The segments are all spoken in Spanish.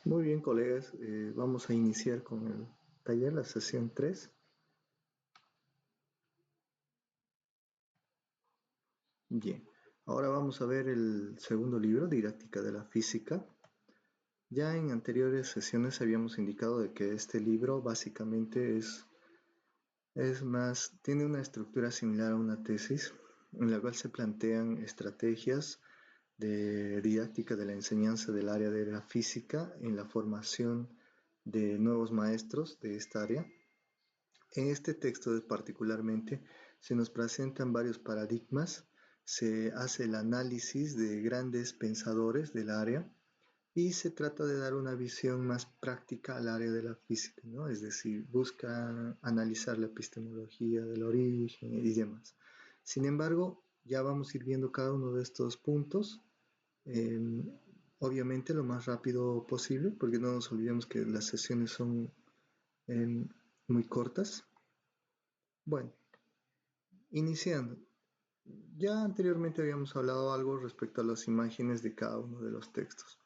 Muy bien, colegas, vamos a iniciar con el taller, la sesión 3. Bien, ahora vamos a ver el segundo libro, Didáctica de la Física. Ya en anteriores sesiones habíamos indicado de que este libro básicamente tiene una estructura similar a una tesis, en la cual se plantean estrategias de didáctica de la enseñanza del área de la física en la formación de nuevos maestros de esta área. En este texto particularmente se nos presentan varios paradigmas, se hace el análisis de grandes pensadores del área y se trata de dar una visión más práctica al área de la física, ¿no? Es decir, busca analizar la epistemología del origen y demás. Sin embargo, ya vamos a ir viendo cada uno de estos puntos, eh, obviamente lo más rápido posible, porque no nos olvidemos que las sesiones son eh, muy cortas. Bueno, iniciando. Ya anteriormente habíamos hablado algo respecto a las imágenes de cada uno de los textos.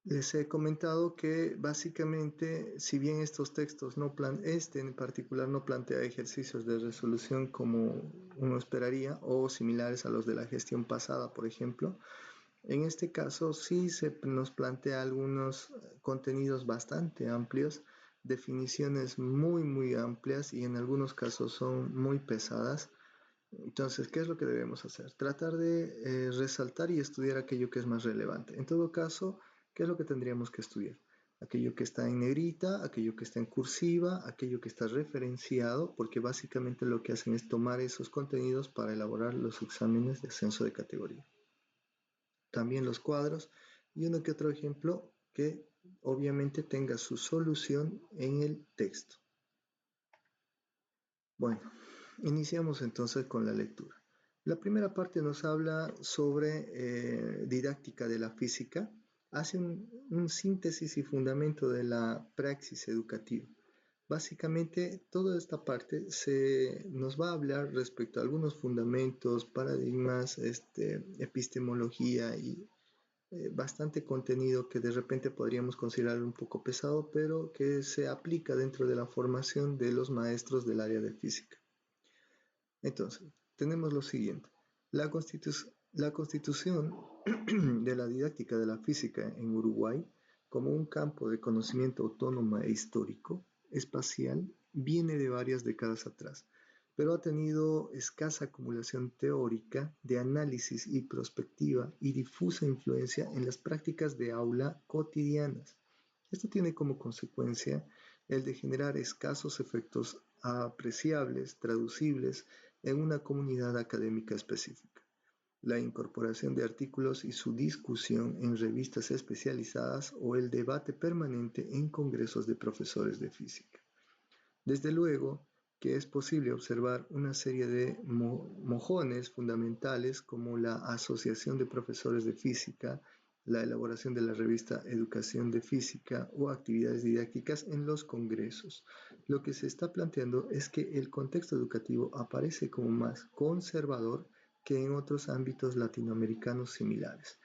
Les he comentado que básicamente, si bien estos textos este en particular no plantea ejercicios de resolución como uno esperaría o similares a los de la gestión pasada, por ejemplo, en este caso sí se nos plantea algunos contenidos bastante amplios, definiciones muy amplias y en algunos casos son muy pesadas. Entonces, ¿qué es lo que debemos hacer? Tratar de resaltar y estudiar aquello que es más relevante. En todo caso, ¿qué es lo que tendríamos que estudiar? Aquello que está en negrita, aquello que está en cursiva, aquello que está referenciado, porque básicamente lo que hacen es tomar esos contenidos para elaborar los exámenes de ascenso de categoría. También los cuadros y uno que otro ejemplo que obviamente tenga su solución en el texto. Bueno, iniciamos entonces con la lectura. La primera parte nos habla sobre didáctica de la física, hace un síntesis y fundamento de la praxis educativa. Básicamente, toda esta parte nos va a hablar respecto a algunos fundamentos, paradigmas, epistemología y bastante contenido que de repente podríamos considerar un poco pesado, pero que se aplica dentro de la formación de los maestros del área de física. Entonces, tenemos lo siguiente. La constitución de la didáctica de la física en Uruguay como un campo de conocimiento autónomo e histórico, espacial, viene de varias décadas atrás, pero ha tenido escasa acumulación teórica de análisis y prospectiva y difusa influencia en las prácticas de aula cotidianas. Esto tiene como consecuencia el de generar escasos efectos apreciables, traducibles en una comunidad académica específica. La incorporación de artículos y su discusión en revistas especializadas o el debate permanente en congresos de profesores de física. Desde luego que es posible observar una serie de mojones fundamentales como la Asociación de Profesores de Física, la elaboración de la revista Educación de Física o actividades didácticas en los congresos. Lo que se está planteando es que el contexto educativo aparece como más conservador que en otros ámbitos latinoamericanos similares.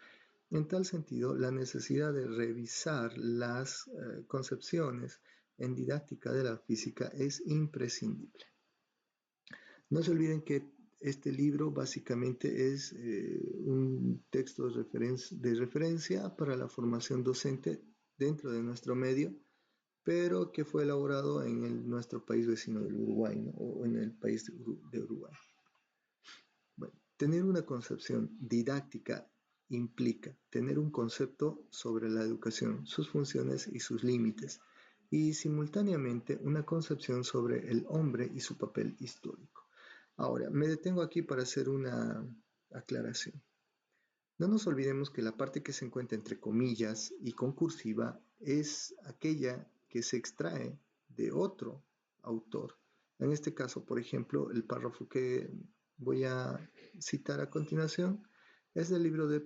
En tal sentido, la necesidad de revisar las concepciones en didáctica de la física es imprescindible. No se olviden que este libro básicamente es un texto de referencia para la formación docente dentro de nuestro medio, pero que fue elaborado en nuestro país vecino del Uruguay, ¿no? O en el país de Uruguay. Bueno, tener una concepción didáctica implica tener un concepto sobre la educación, sus funciones y sus límites, y simultáneamente una concepción sobre el hombre y su papel histórico. Ahora, me detengo aquí para hacer una aclaración. No nos olvidemos que la parte que se encuentra entre comillas y con cursiva es aquella que se extrae de otro autor. En este caso, por ejemplo, el párrafo que voy a citar a continuación es del libro de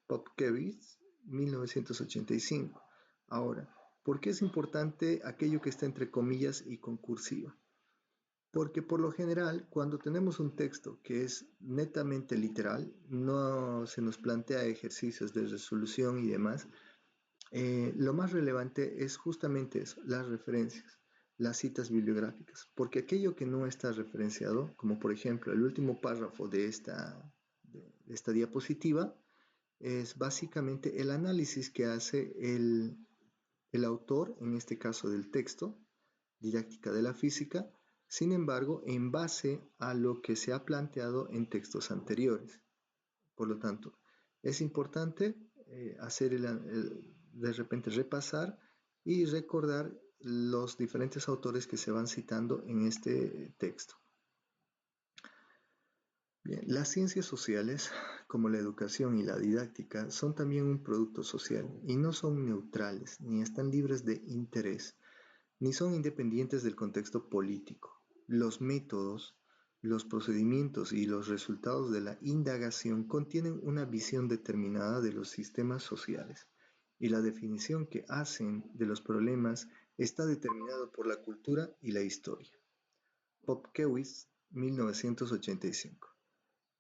Popkewitz, 1985. Ahora, ¿por qué es importante aquello que está entre comillas y con cursiva? Porque por lo general, cuando tenemos un texto que es netamente literal, no se nos plantea ejercicios de resolución y demás, Lo más relevante es justamente eso, las referencias, las citas bibliográficas, porque aquello que no está referenciado, como por ejemplo el último párrafo de esta diapositiva, es básicamente el análisis que hace el autor, en este caso del texto, didáctica de la física, sin embargo, en base a lo que se ha planteado en textos anteriores. Por lo tanto, es importante hacer de repente repasar y recordar los diferentes autores que se van citando en este texto. Bien, las ciencias sociales, como la educación y la didáctica, son también un producto social y no son neutrales, ni están libres de interés, ni son independientes del contexto político. Los métodos, los procedimientos y los resultados de la indagación contienen una visión determinada de los sistemas sociales, y la definición que hacen de los problemas está determinado por la cultura y la historia. Popkewitz, 1985.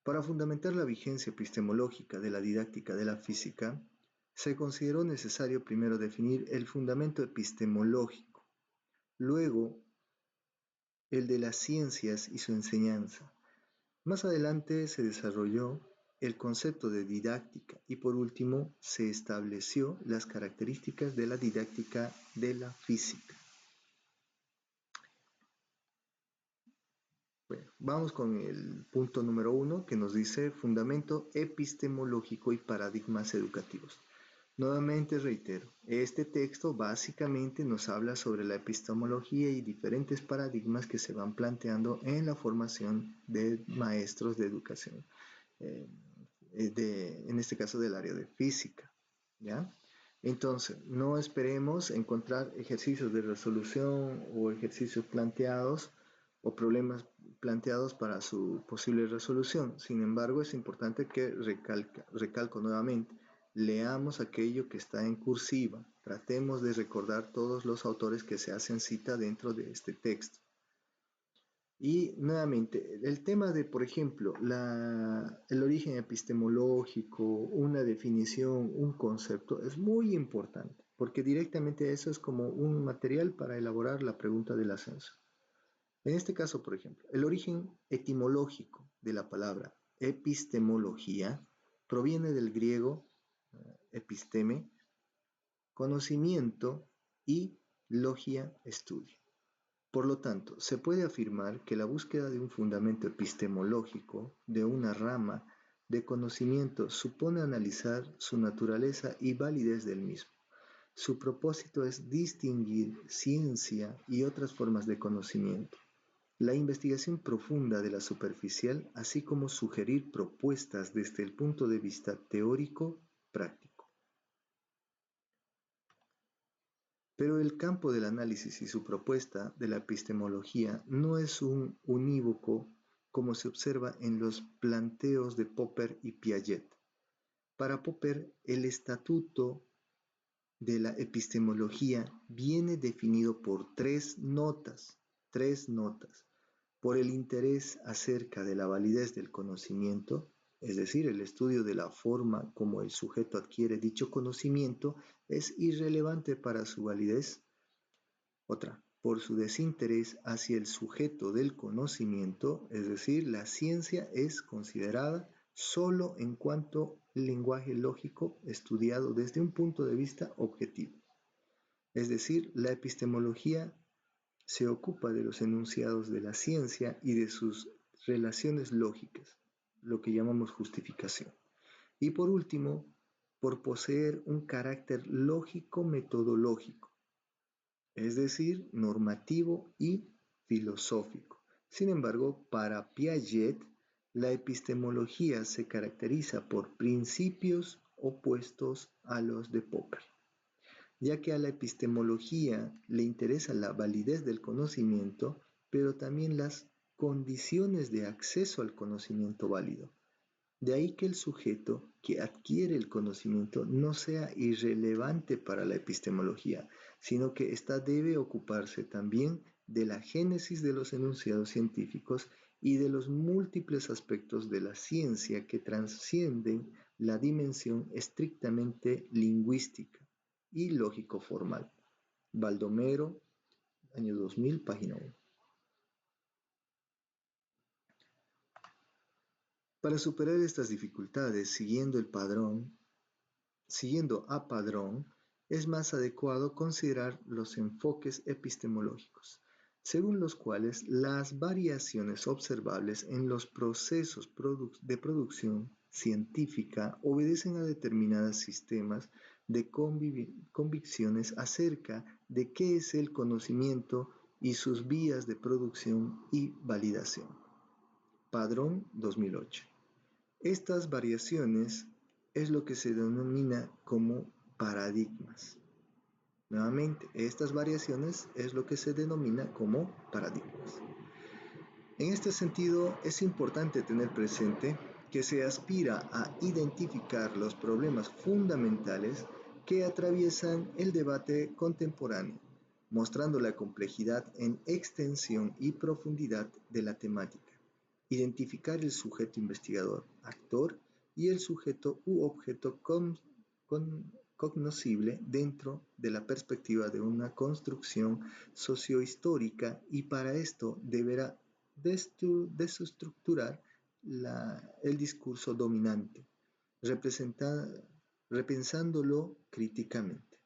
Para fundamentar la vigencia epistemológica de la didáctica de la física, se consideró necesario primero definir el fundamento epistemológico, luego el de las ciencias y su enseñanza. Más adelante se desarrolló el concepto de didáctica y por último se estableció las características de la didáctica de la física. Bueno, vamos con el punto número 1 que nos dice fundamento epistemológico y paradigmas educativos. Nuevamente reitero, este texto básicamente nos habla sobre la epistemología y diferentes paradigmas que se van planteando en la formación de maestros de educación, en este caso del área de física, ¿ya? Entonces, no esperemos encontrar ejercicios de resolución o ejercicios planteados o problemas planteados para su posible resolución. Sin embargo, es importante que recalco nuevamente, leamos aquello que está en cursiva, tratemos de recordar todos los autores que se hacen cita dentro de este texto. Y nuevamente, el tema de, por ejemplo, el origen epistemológico, una definición, un concepto, es muy importante, porque directamente eso es como un material para elaborar la pregunta del ascenso. En este caso, por ejemplo, el origen etimológico de la palabra epistemología proviene del griego episteme, conocimiento, y logia, estudio. Por lo tanto, se puede afirmar que la búsqueda de un fundamento epistemológico de una rama de conocimiento supone analizar su naturaleza y validez del mismo. Su propósito es distinguir ciencia y otras formas de conocimiento, la investigación profunda de la superficial, así como sugerir propuestas desde el punto de vista teórico práctico. Pero el campo del análisis y su propuesta de la epistemología no es un unívoco como se observa en los planteos de Popper y Piaget. Para Popper, el estatuto de la epistemología viene definido por tres notas, por el interés acerca de la validez del conocimiento, es decir, el estudio de la forma como el sujeto adquiere dicho conocimiento es irrelevante para su validez. Otra, por su desinterés hacia el sujeto del conocimiento, es decir, la ciencia es considerada solo en cuanto al lenguaje lógico estudiado desde un punto de vista objetivo. Es decir, la epistemología se ocupa de los enunciados de la ciencia y de sus relaciones lógicas, lo que llamamos justificación. Y por último, por poseer un carácter lógico-metodológico, es decir, normativo y filosófico. Sin embargo, para Piaget, la epistemología se caracteriza por principios opuestos a los de Popper, ya que a la epistemología le interesa la validez del conocimiento, pero también las condiciones de acceso al conocimiento válido. De ahí que el sujeto que adquiere el conocimiento no sea irrelevante para la epistemología, sino que ésta debe ocuparse también de la génesis de los enunciados científicos y de los múltiples aspectos de la ciencia que trascienden la dimensión estrictamente lingüística y lógico-formal. Baldomero, año 2000, página 1. Para superar estas dificultades, siguiendo a padrón, es más adecuado considerar los enfoques epistemológicos, según los cuales las variaciones observables en los procesos de producción científica obedecen a determinados sistemas de convicciones acerca de qué es el conocimiento y sus vías de producción y validación. Padrón 2008. Estas variaciones es lo que se denomina como paradigmas. Nuevamente, estas variaciones es lo que se denomina como paradigmas. En este sentido, es importante tener presente que se aspira a identificar los problemas fundamentales que atraviesan el debate contemporáneo, mostrando la complejidad en extensión y profundidad de la temática. Identificar el sujeto investigador, actor, y el sujeto u objeto cognoscible dentro de la perspectiva de una construcción sociohistórica, y para esto deberá desestructurar el discurso dominante, repensándolo críticamente.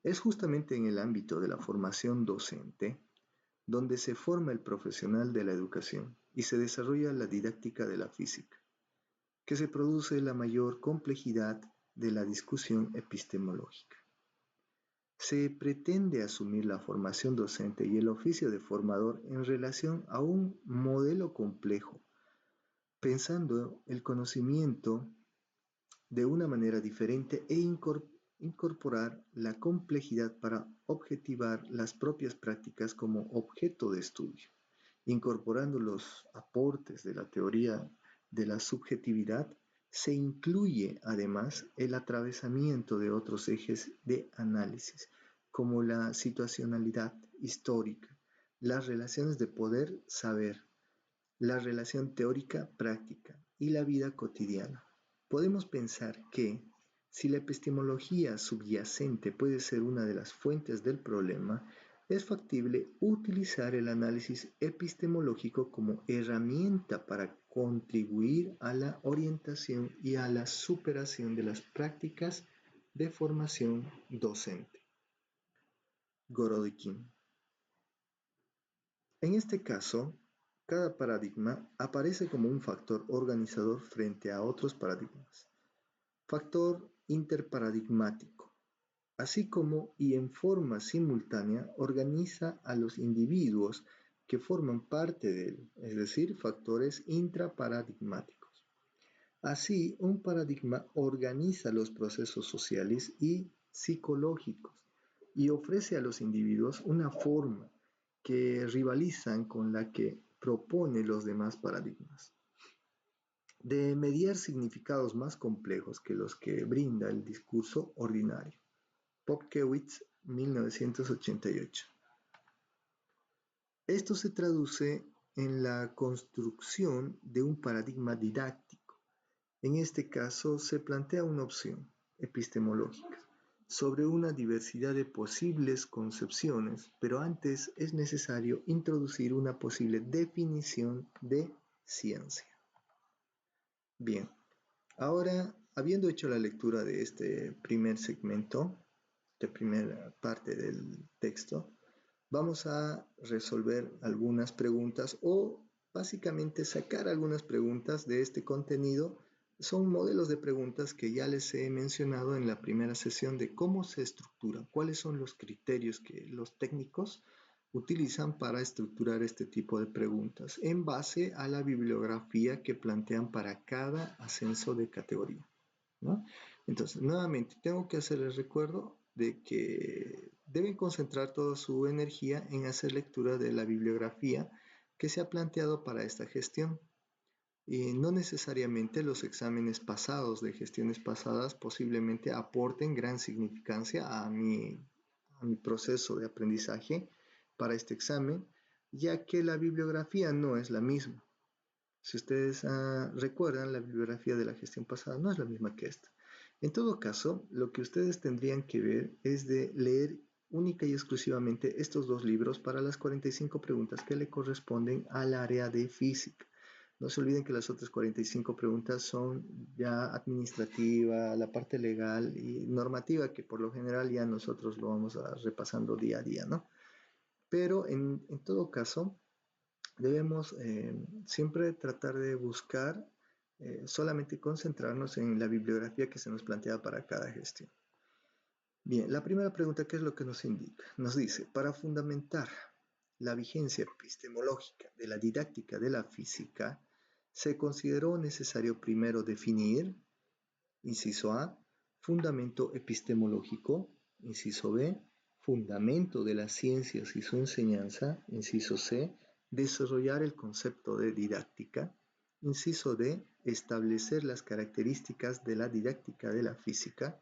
Es justamente en el ámbito de la formación docente donde se forma el profesional de la educación y se desarrolla la didáctica de la física, que se produce la mayor complejidad de la discusión epistemológica. Se pretende asumir la formación docente y el oficio de formador en relación a un modelo complejo, pensando el conocimiento de una manera diferente e incorporar la complejidad para objetivar las propias prácticas como objeto de estudio, incorporando los aportes de la teoría de la subjetividad. Se incluye además el atravesamiento de otros ejes de análisis, como la situacionalidad histórica, las relaciones de poder-saber, la relación teórica-práctica y la vida cotidiana. Podemos pensar que, si la epistemología subyacente puede ser una de las fuentes del problema, es factible utilizar el análisis epistemológico como herramienta para contribuir a la orientación y a la superación de las prácticas de formación docente. Gorodkin. En este caso, cada paradigma aparece como un factor organizador frente a otros paradigmas. Factor interparadigmático, así como y en forma simultánea organiza a los individuos que forman parte de él, es decir, factores intraparadigmáticos. Así, un paradigma organiza los procesos sociales y psicológicos y ofrece a los individuos una forma que rivalizan con la que propone los demás paradigmas, de mediar significados más complejos que los que brinda el discurso ordinario. Popkewitz, 1988. Esto se traduce en la construcción de un paradigma didáctico. En este caso se plantea una opción epistemológica sobre una diversidad de posibles concepciones, pero antes es necesario introducir una posible definición de ciencia. Bien, ahora, habiendo hecho la lectura de este primer segmento, de primera parte del texto, vamos a resolver algunas preguntas o básicamente sacar algunas preguntas de este contenido. Son modelos de preguntas que ya les he mencionado en la primera sesión de cómo se estructura, cuáles son los criterios que los técnicos utilizan para estructurar este tipo de preguntas en base a la bibliografía que plantean para cada ascenso de categoría, ¿no? Entonces, nuevamente, tengo que hacerles recuerdo de que deben concentrar toda su energía en hacer lectura de la bibliografía que se ha planteado para esta gestión. Y no necesariamente los exámenes pasados de gestiones pasadas posiblemente aporten gran significancia a mi proceso de aprendizaje para este examen, ya que la bibliografía no es la misma. Si ustedes recuerdan, la bibliografía de la gestión pasada no es la misma que esta. En todo caso, lo que ustedes tendrían que ver es de leer única y exclusivamente estos dos libros para las 45 preguntas que le corresponden al área de física. No se olviden que las otras 45 preguntas son ya administrativa, la parte legal y normativa, que por lo general ya nosotros lo vamos repasando día a día, ¿no? Pero en todo caso, debemos siempre tratar de buscar solamente concentrarnos en la bibliografía que se nos plantea para cada gestión. Bien, la primera pregunta, ¿qué es lo que nos indica? Nos dice, para fundamentar la vigencia epistemológica de la didáctica de la física, se consideró necesario primero definir, inciso A, fundamento epistemológico, inciso B, fundamento de las ciencias y su enseñanza, inciso C, desarrollar el concepto de didáctica, inciso D, establecer las características de la didáctica de la física.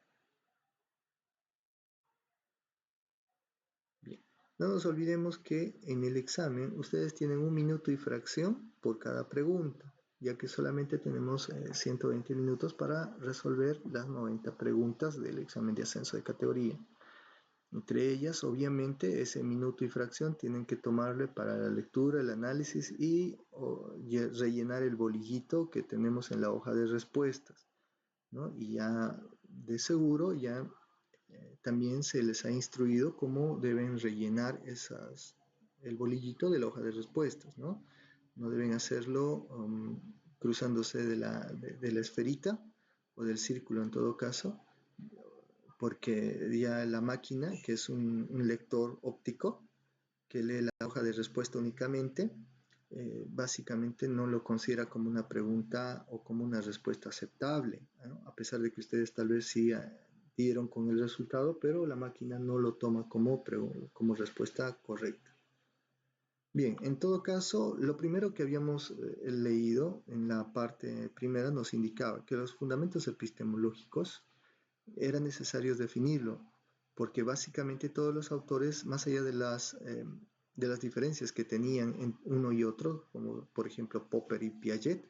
Bien, no nos olvidemos que en el examen ustedes tienen 1 minuto y fracción por cada pregunta, ya que solamente tenemos 120 minutos para resolver las 90 preguntas del examen de ascenso de categoría. Entre ellas, obviamente, ese minuto y fracción tienen que tomarle para la lectura, el análisis y rellenar el bolillito que tenemos en la hoja de respuestas, ¿no? Y ya de seguro ya también se les ha instruido cómo deben rellenar el bolillito de la hoja de respuestas, ¿no? No deben hacerlo cruzándose de la esferita o del círculo en todo caso, porque ya la máquina, que es un lector óptico, que lee la hoja de respuesta únicamente, básicamente no lo considera como una pregunta o como una respuesta aceptable, ¿no? A pesar de que ustedes tal vez sí dieron con el resultado, pero la máquina no lo toma como respuesta correcta. Bien, en todo caso, lo primero que habíamos leído en la parte primera nos indicaba que los fundamentos epistemológicos era necesario definirlo, porque básicamente todos los autores, más allá de las diferencias que tenían en uno y otro, como por ejemplo Popper y Piaget,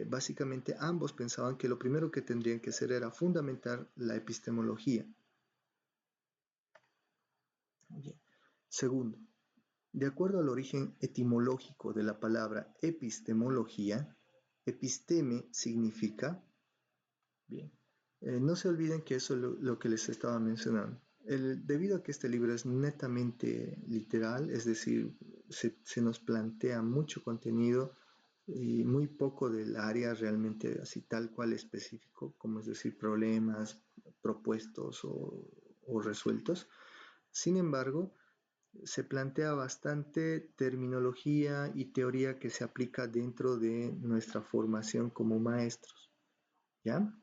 básicamente ambos pensaban que lo primero que tendrían que hacer era fundamentar la epistemología. Bien. Segundo, de acuerdo al origen etimológico de la palabra epistemología, episteme significa, bien, no se olviden que eso es lo que les estaba mencionando. Debido a que este libro es netamente literal, es decir, se nos plantea mucho contenido y muy poco del área realmente así tal cual específico, como es decir, problemas propuestos o resueltos. Sin embargo, se plantea bastante terminología y teoría que se aplica dentro de nuestra formación como maestros, ¿ya?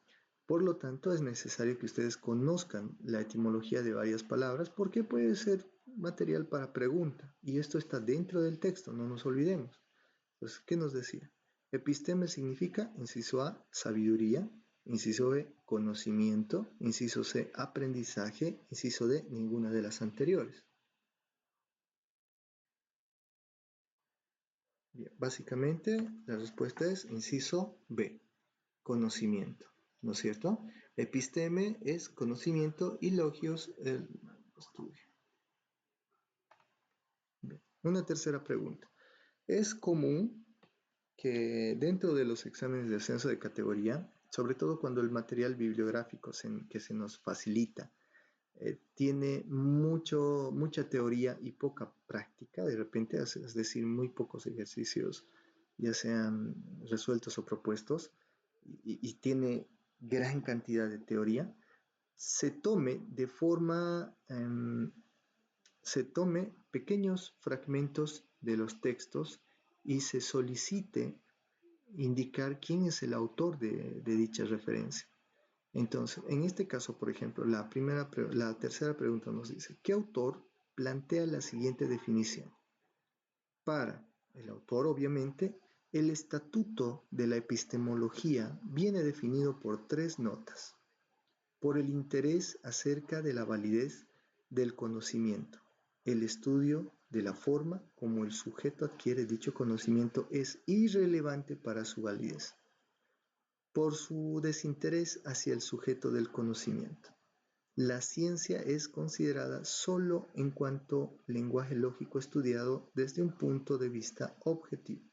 Por lo tanto, es necesario que ustedes conozcan la etimología de varias palabras porque puede ser material para pregunta y esto está dentro del texto, no nos olvidemos. Entonces, ¿qué nos decía? Episteme significa, inciso A, sabiduría, inciso B, conocimiento, inciso C, aprendizaje, inciso D, ninguna de las anteriores. Bien, básicamente la respuesta es inciso B, conocimiento, ¿no es cierto? Episteme es conocimiento y logios el estudio. Bien. Una tercera pregunta. Es común que dentro de los exámenes de ascenso de categoría, sobre todo cuando el material bibliográfico que se nos facilita tiene mucha teoría y poca práctica, de repente, es decir, muy pocos ejercicios, ya sean resueltos o propuestos, y tiene gran cantidad de teoría, se tome de forma, se tome pequeños fragmentos de los textos y se solicite indicar quién es el autor de dicha referencia. Entonces, en este caso, por ejemplo, la tercera pregunta nos dice, ¿qué autor plantea la siguiente definición? Para el autor, obviamente, el estatuto de la epistemología viene definido por 3 notas. Por el interés acerca de la validez del conocimiento. El estudio de la forma como el sujeto adquiere dicho conocimiento es irrelevante para su validez. por su desinterés hacia el sujeto del conocimiento. La ciencia es considerada solo en cuanto lenguaje lógico estudiado desde un punto de vista objetivo.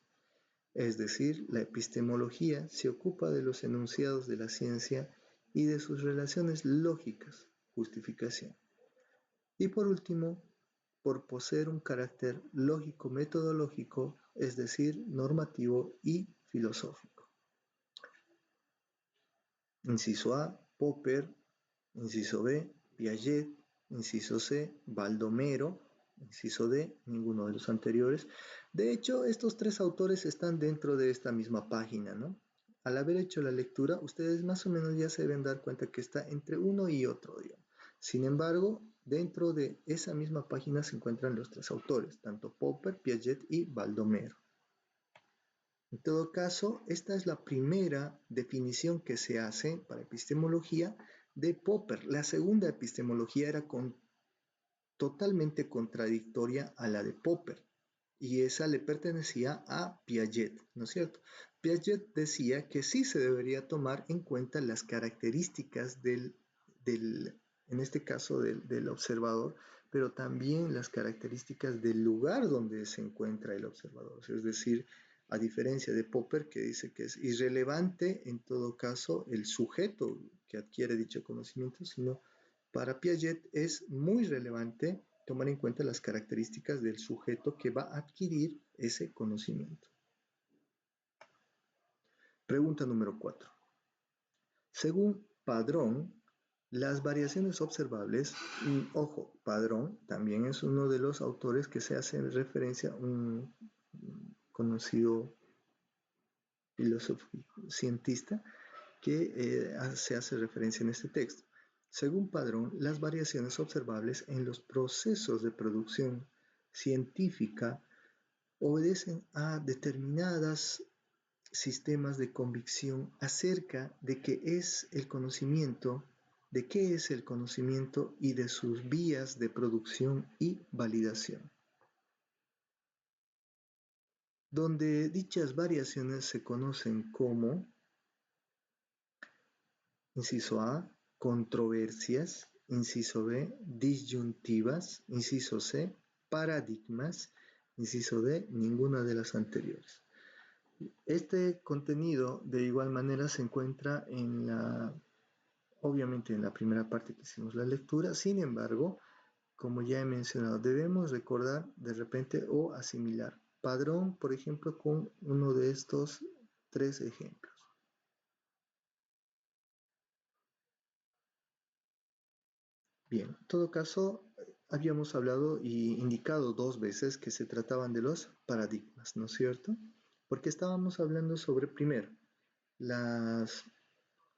Es decir, la epistemología se ocupa de los enunciados de la ciencia y de sus relaciones lógicas, justificación. Y por último, por poseer un carácter lógico-metodológico, es decir, normativo y filosófico. Inciso A, Popper. Inciso B, Piaget. Inciso C, Baldomero. Inciso D, ninguno de los anteriores. De hecho, estos tres autores están dentro de esta misma página, ¿no? Al haber hecho la lectura, ustedes más o menos ya se deben dar cuenta que está entre uno y otro, digamos. Sin embargo, dentro de esa misma página se encuentran los tres autores, tanto Popper, Piaget y Baldomero. En todo caso, esta es la primera definición que se hace para epistemología de Popper. La segunda epistemología era totalmente contradictoria a la de Popper, y esa le pertenecía a Piaget, ¿no es cierto? Piaget decía que sí se debería tomar en cuenta las características en este caso del observador, pero también las características del lugar donde se encuentra el observador. Es decir, a diferencia de Popper, que dice que es irrelevante en todo caso el sujeto que adquiere dicho conocimiento, sino para Piaget es muy relevante tomar en cuenta las características del sujeto que va a adquirir ese conocimiento. Pregunta número 4. Según Padrón, las variaciones observables, ojo, Padrón también es uno de los autores que se hace referencia a un conocido filósofo cientista que se hace referencia en este texto. Según Padrón, las variaciones observables en los procesos de producción científica obedecen a determinados sistemas de convicción acerca de qué es el conocimiento, y de sus vías de producción y validación, donde dichas variaciones se conocen como, inciso A, controversias, inciso B, disyuntivas, inciso C, paradigmas, inciso D, ninguna de las anteriores. Este contenido de igual manera se encuentra obviamente en la primera parte que hicimos la lectura. Sin embargo, como ya he mencionado, debemos recordar de repente o asimilar Padrón, por ejemplo, con uno de estos tres ejemplos. Bien, en todo caso, habíamos hablado y indicado dos veces que se trataban de los paradigmas, ¿no es cierto? Porque estábamos hablando sobre, primero, la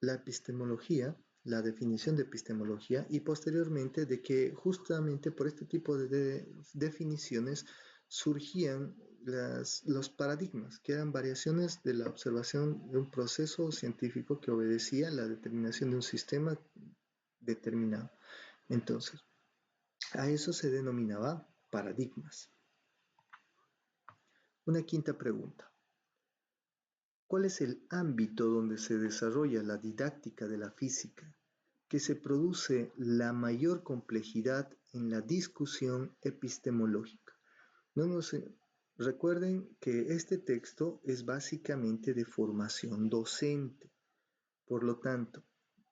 epistemología, la definición de epistemología, y posteriormente de que justamente por este tipo de definiciones surgían los paradigmas, que eran variaciones de la observación de un proceso científico que obedecía a la determinación de un sistema determinado. Entonces, a eso se denominaba paradigmas. Una quinta pregunta. ¿Cuál es el ámbito donde se desarrolla la didáctica de la física, que se produce la mayor complejidad en la discusión epistemológica? Recuerden que este texto es básicamente de formación docente. Por lo tanto,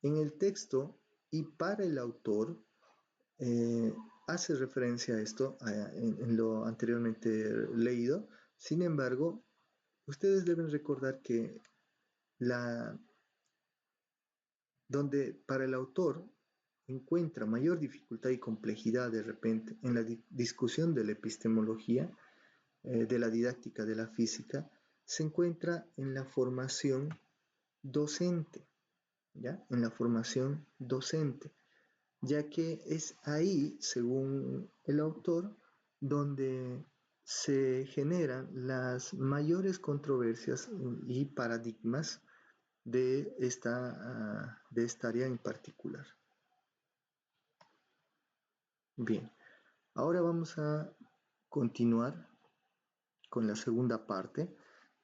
en el texto y para el autor, hace referencia a esto en lo anteriormente leído. Sin embargo, ustedes deben recordar que donde para el autor encuentra mayor dificultad y complejidad de repente en la discusión de la epistemología, de la didáctica de la física, se encuentra en la formación docente, ¿ya? En la formación docente, ya que es ahí, según el autor, donde se generan las mayores controversias y paradigmas de esta área en particular. Bien, ahora vamos a continuar con la segunda parte,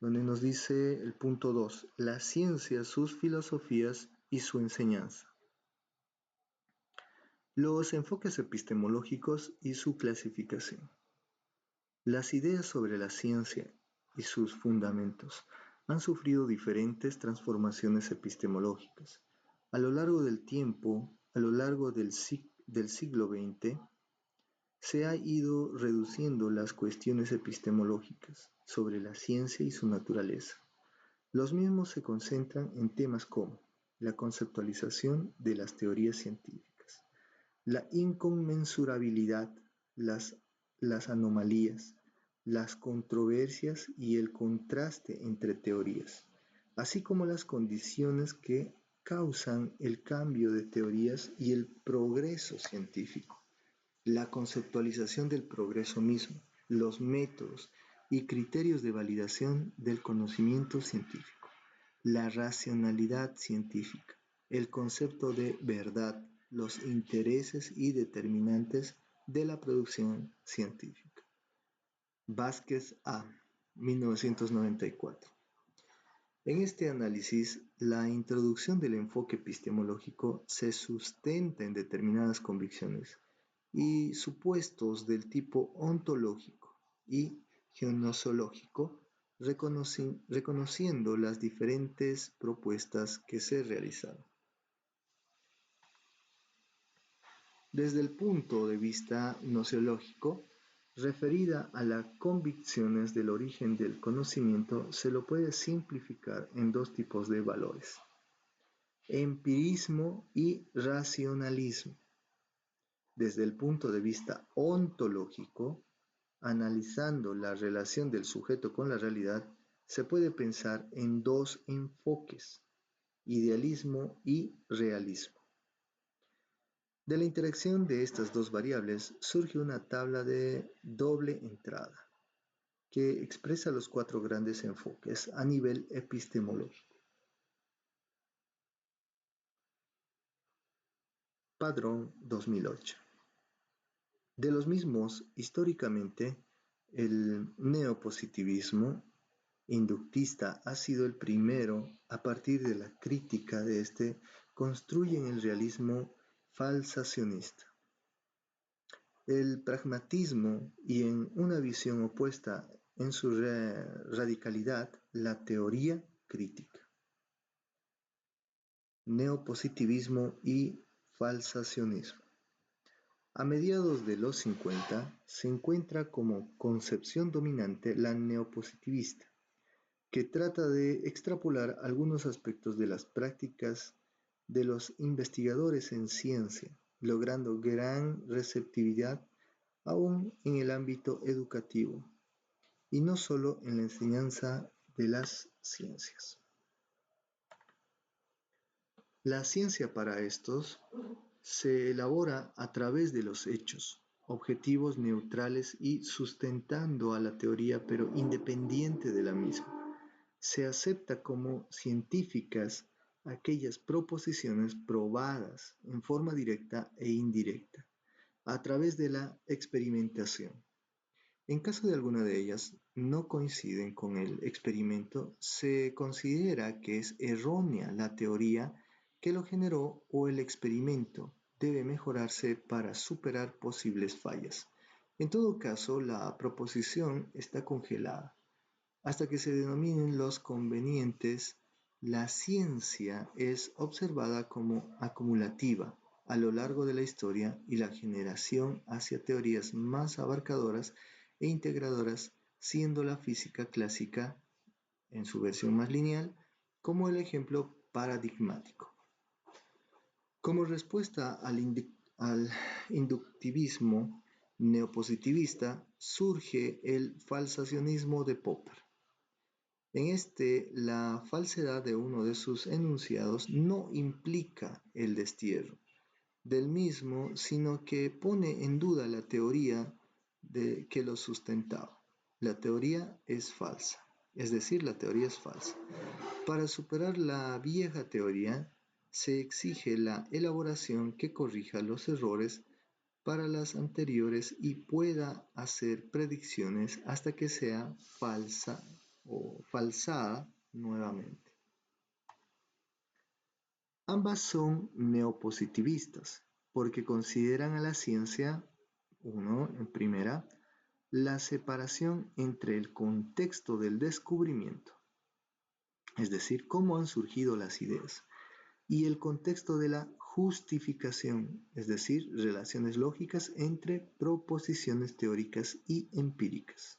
donde nos dice el punto 2, la ciencia, sus filosofías y su enseñanza. Los enfoques epistemológicos y su clasificación. Las ideas sobre la ciencia y sus fundamentos han sufrido diferentes transformaciones epistemológicas. A lo largo del tiempo, a lo largo del siglo XX, se ha ido reduciendo las cuestiones epistemológicas sobre la ciencia y su naturaleza. Los mismos se concentran en temas como la conceptualización de las teorías científicas, la inconmensurabilidad, las anomalías, las controversias y el contraste entre teorías, así como las condiciones que causan el cambio de teorías y el progreso científico, la conceptualización del progreso mismo, los métodos y criterios de validación del conocimiento científico, la racionalidad científica, el concepto de verdad, los intereses y determinantes de la producción científica. Vázquez A., 1994. En este análisis, la introducción del enfoque epistemológico se sustenta en determinadas convicciones y supuestos del tipo ontológico y gnoseológico, reconociendo las diferentes propuestas que se realizaron. Desde el punto de vista gnoseológico, referida a las convicciones del origen del conocimiento, se lo puede simplificar en dos tipos de valores: empirismo y racionalismo. Desde el punto de vista ontológico, analizando la relación del sujeto con la realidad, se puede pensar en dos enfoques: idealismo y realismo. De la interacción de estas dos variables surge una tabla de doble entrada que expresa los cuatro grandes enfoques a nivel epistemológico. Padrón 2008. De los mismos, históricamente, el neopositivismo inductista ha sido el primero. A partir de la crítica de este, construyen el realismo falsacionista, el pragmatismo y, en una visión opuesta en su radicalidad, la teoría crítica. Neopositivismo y falsacionismo. A mediados de los 50 se encuentra como concepción dominante la neopositivista, que trata de extrapolar algunos aspectos de las prácticas de los investigadores en ciencia, logrando gran receptividad aún en el ámbito educativo, y no solo en la enseñanza de las ciencias. La ciencia para estos se elabora a través de los hechos, objetivos neutrales y sustentando a la teoría pero independiente de la misma. Se acepta como científicas aquellas proposiciones probadas en forma directa e indirecta, a través de la experimentación. En caso de alguna de ellas no coinciden con el experimento, se considera que es errónea la teoría que lo generó o el experimento debe mejorarse para superar posibles fallas. En todo caso, la proposición está congelada. Hasta que se denominen los convenientes, la ciencia es observada como acumulativa a lo largo de la historia y la generación hacia teorías más abarcadoras e integradoras, siendo la física clásica, en su versión más lineal, como el ejemplo paradigmático. Como respuesta al inductivismo neopositivista, surge el falsacionismo de Popper. En este, la falsedad de uno de sus enunciados no implica el destierro del mismo, sino que pone en duda la teoría que lo sustentaba. La teoría es falsa, es decir, la teoría es falsa. Para superar la vieja teoría, se exige la elaboración que corrija los errores para las anteriores y pueda hacer predicciones hasta que sea falsa o falsada nuevamente. Ambas son neopositivistas porque consideran a la ciencia, uno, en primera, la separación entre el contexto del descubrimiento, es decir, cómo han surgido las ideas, y el contexto de la justificación, es decir, relaciones lógicas entre proposiciones teóricas y empíricas,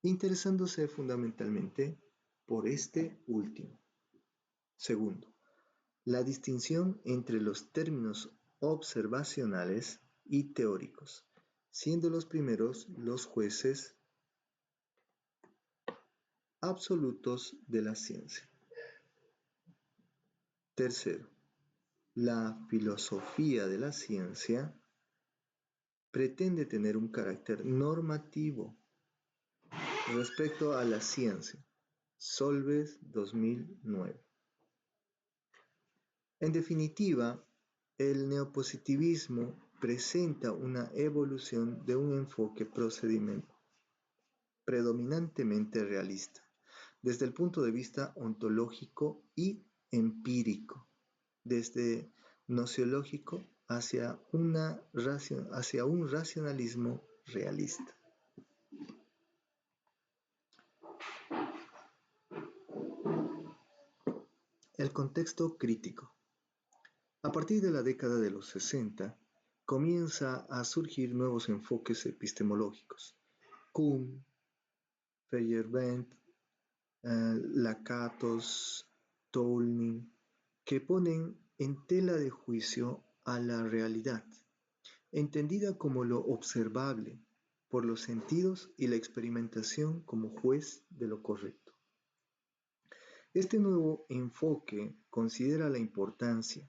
interesándose fundamentalmente por este último. Segundo, la distinción entre los términos observacionales y teóricos, siendo los primeros los jueces absolutos de la ciencia. Tercero, la filosofía de la ciencia pretende tener un carácter normativo respecto a la ciencia. Solves 2009. En definitiva, el neopositivismo presenta una evolución de un enfoque predominantemente realista, desde el punto de vista ontológico y empírico, desde nociológico hacia un racionalismo realista. El contexto crítico. A partir de la década de los 60, comienza a surgir nuevos enfoques epistemológicos. Kuhn, Feyerabend, Lakatos, Tolning, que ponen en tela de juicio a la realidad, entendida como lo observable por los sentidos y la experimentación como juez de lo correcto. Este nuevo enfoque considera la importancia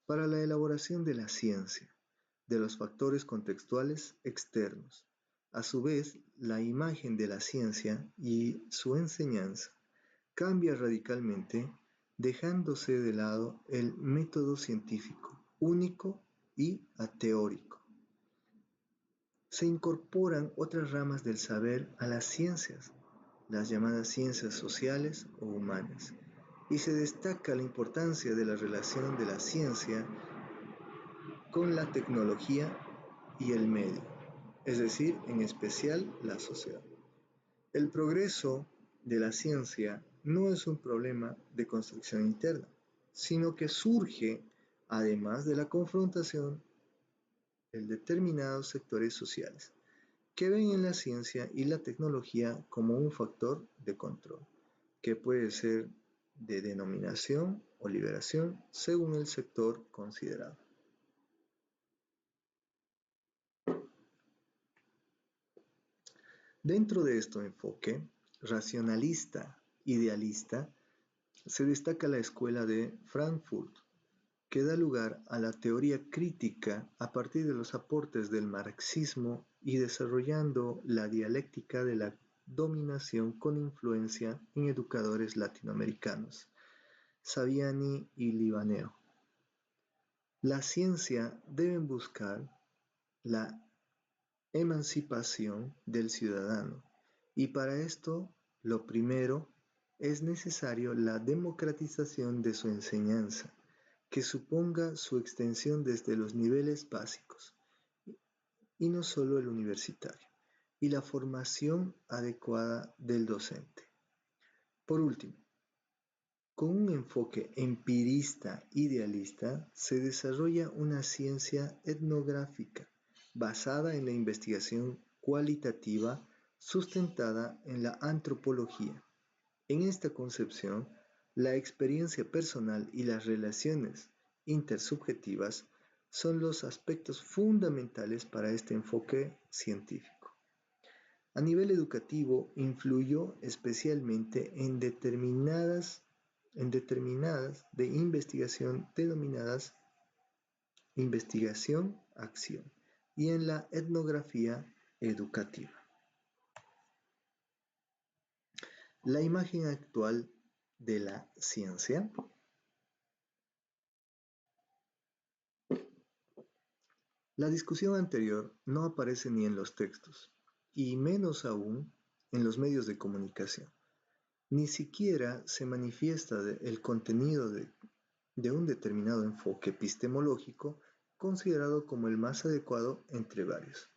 para la elaboración de la ciencia, de los factores contextuales externos. A su vez, la imagen de la ciencia y su enseñanza cambia radicalmente, dejándose de lado el método científico único y ateórico. Se incorporan otras ramas del saber a las ciencias, las llamadas ciencias sociales o humanas, y se destaca la importancia de la relación de la ciencia con la tecnología y el medio, es decir, en especial la sociedad. El progreso de la ciencia no es un problema de construcción interna, sino que surge además de la confrontación de determinados sectores sociales, que ven en la ciencia y la tecnología como un factor de control, que puede ser de denominación o liberación según el sector considerado. Dentro de este enfoque racionalista idealista se destaca la escuela de Frankfurt, que da lugar a la teoría crítica a partir de los aportes del marxismo y desarrollando la dialéctica de la dominación con influencia en educadores latinoamericanos, Saviani y Livaneo. La ciencia debe buscar la emancipación del ciudadano y para esto lo primero es necesario la democratización de su enseñanza, que suponga su extensión desde los niveles básicos y no solo el universitario, y la formación adecuada del docente. Por último, con un enfoque empirista idealista se desarrolla una ciencia etnográfica basada en la investigación cualitativa sustentada en la antropología. En esta concepción, la experiencia personal y las relaciones intersubjetivas son los aspectos fundamentales para este enfoque científico. A nivel educativo, influyó especialmente en determinadas de investigación denominadas investigación-acción y en la etnografía educativa. La imagen actual de la ciencia. La discusión anterior no aparece ni en los textos, y menos aún en los medios de comunicación. Ni siquiera se manifiesta el contenido de un determinado enfoque epistemológico considerado como el más adecuado entre varios.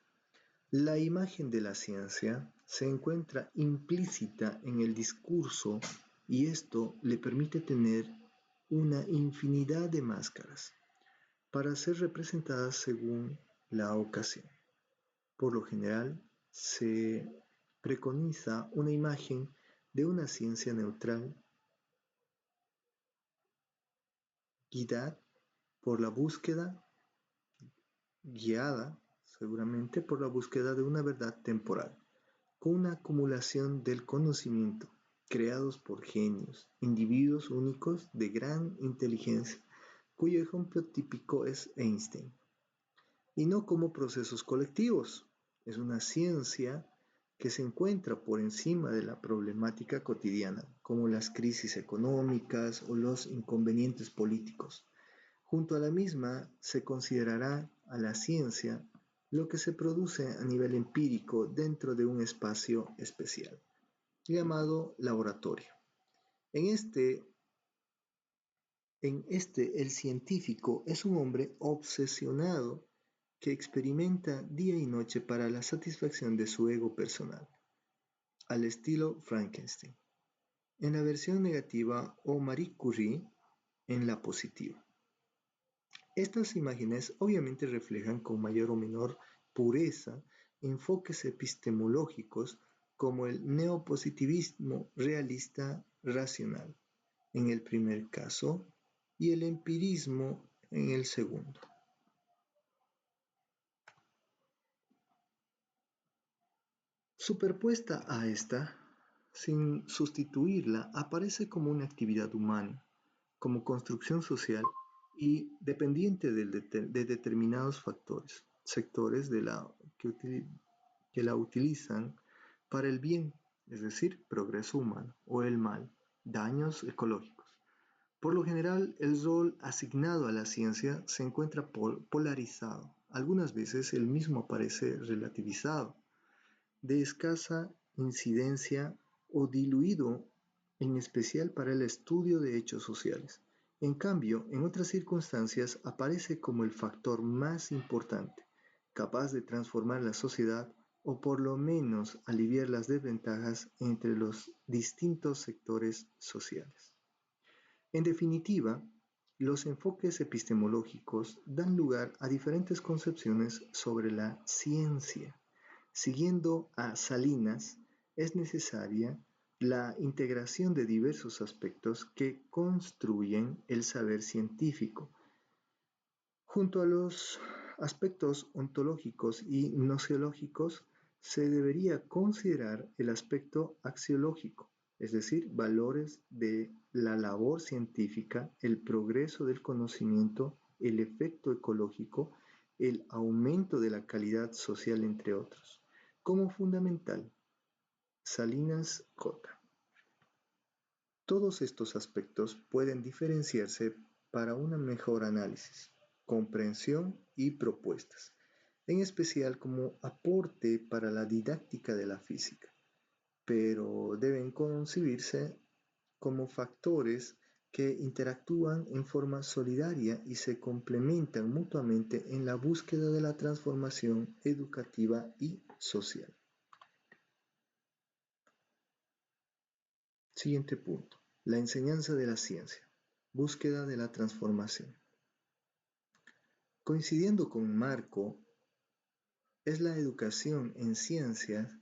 La imagen de la ciencia se encuentra implícita en el discurso y esto le permite tener una infinidad de máscaras para ser representadas según la ocasión. Por lo general, se preconiza una imagen de una ciencia neutral, guiada por la búsqueda, guiada seguramente por la búsqueda de una verdad temporal, con una acumulación del conocimiento, creados por genios, individuos únicos de gran inteligencia, cuyo ejemplo típico es Einstein, y no como procesos colectivos. Es una ciencia que se encuentra por encima de la problemática cotidiana, como las crisis económicas o los inconvenientes políticos. Junto a la misma se considerará a la ciencia lo que se produce a nivel empírico dentro de un espacio especial, llamado laboratorio. En este el científico es un hombre obsesionado que experimenta día y noche para la satisfacción de su ego personal, al estilo Frankenstein, en la versión negativa o Marie Curie en la positiva. Estas imágenes obviamente reflejan con mayor o menor pureza enfoques epistemológicos como el neopositivismo realista racional en el primer caso y el empirismo en el segundo. Superpuesta a esta, sin sustituirla, aparece como una actividad humana, como construcción social y dependiente de determinados factores, sectores que la utilizan para el bien, es decir, progreso humano, o el mal, daños ecológicos. Por lo general, el rol asignado a la ciencia se encuentra polarizado. Algunas veces el mismo aparece relativizado, de escasa incidencia o diluido, en especial para el estudio de hechos sociales. En cambio, en otras circunstancias aparece como el factor más importante, capaz de transformar la sociedad o por lo menos aliviar las desventajas entre los distintos sectores sociales. En definitiva, los enfoques epistemológicos dan lugar a diferentes concepciones sobre la ciencia. Siguiendo a Salinas, es necesaria la integración de diversos aspectos que construyen el saber científico, junto a los aspectos ontológicos y gnoseológicos. Se debería considerar el aspecto axiológico, es decir, valores de la labor científica, el progreso del conocimiento, el efecto ecológico, el aumento de la calidad social, entre otros. Como fundamental, Salinas J. Todos estos aspectos pueden diferenciarse para un mejor análisis, comprensión y propuestas, en especial como aporte para la didáctica de la física, pero deben concebirse como factores que interactúan en forma solidaria y se complementan mutuamente en la búsqueda de la transformación educativa y social. Siguiente punto. La enseñanza de la ciencia. Búsqueda de la transformación. Coincidiendo con Marco, es la educación en ciencias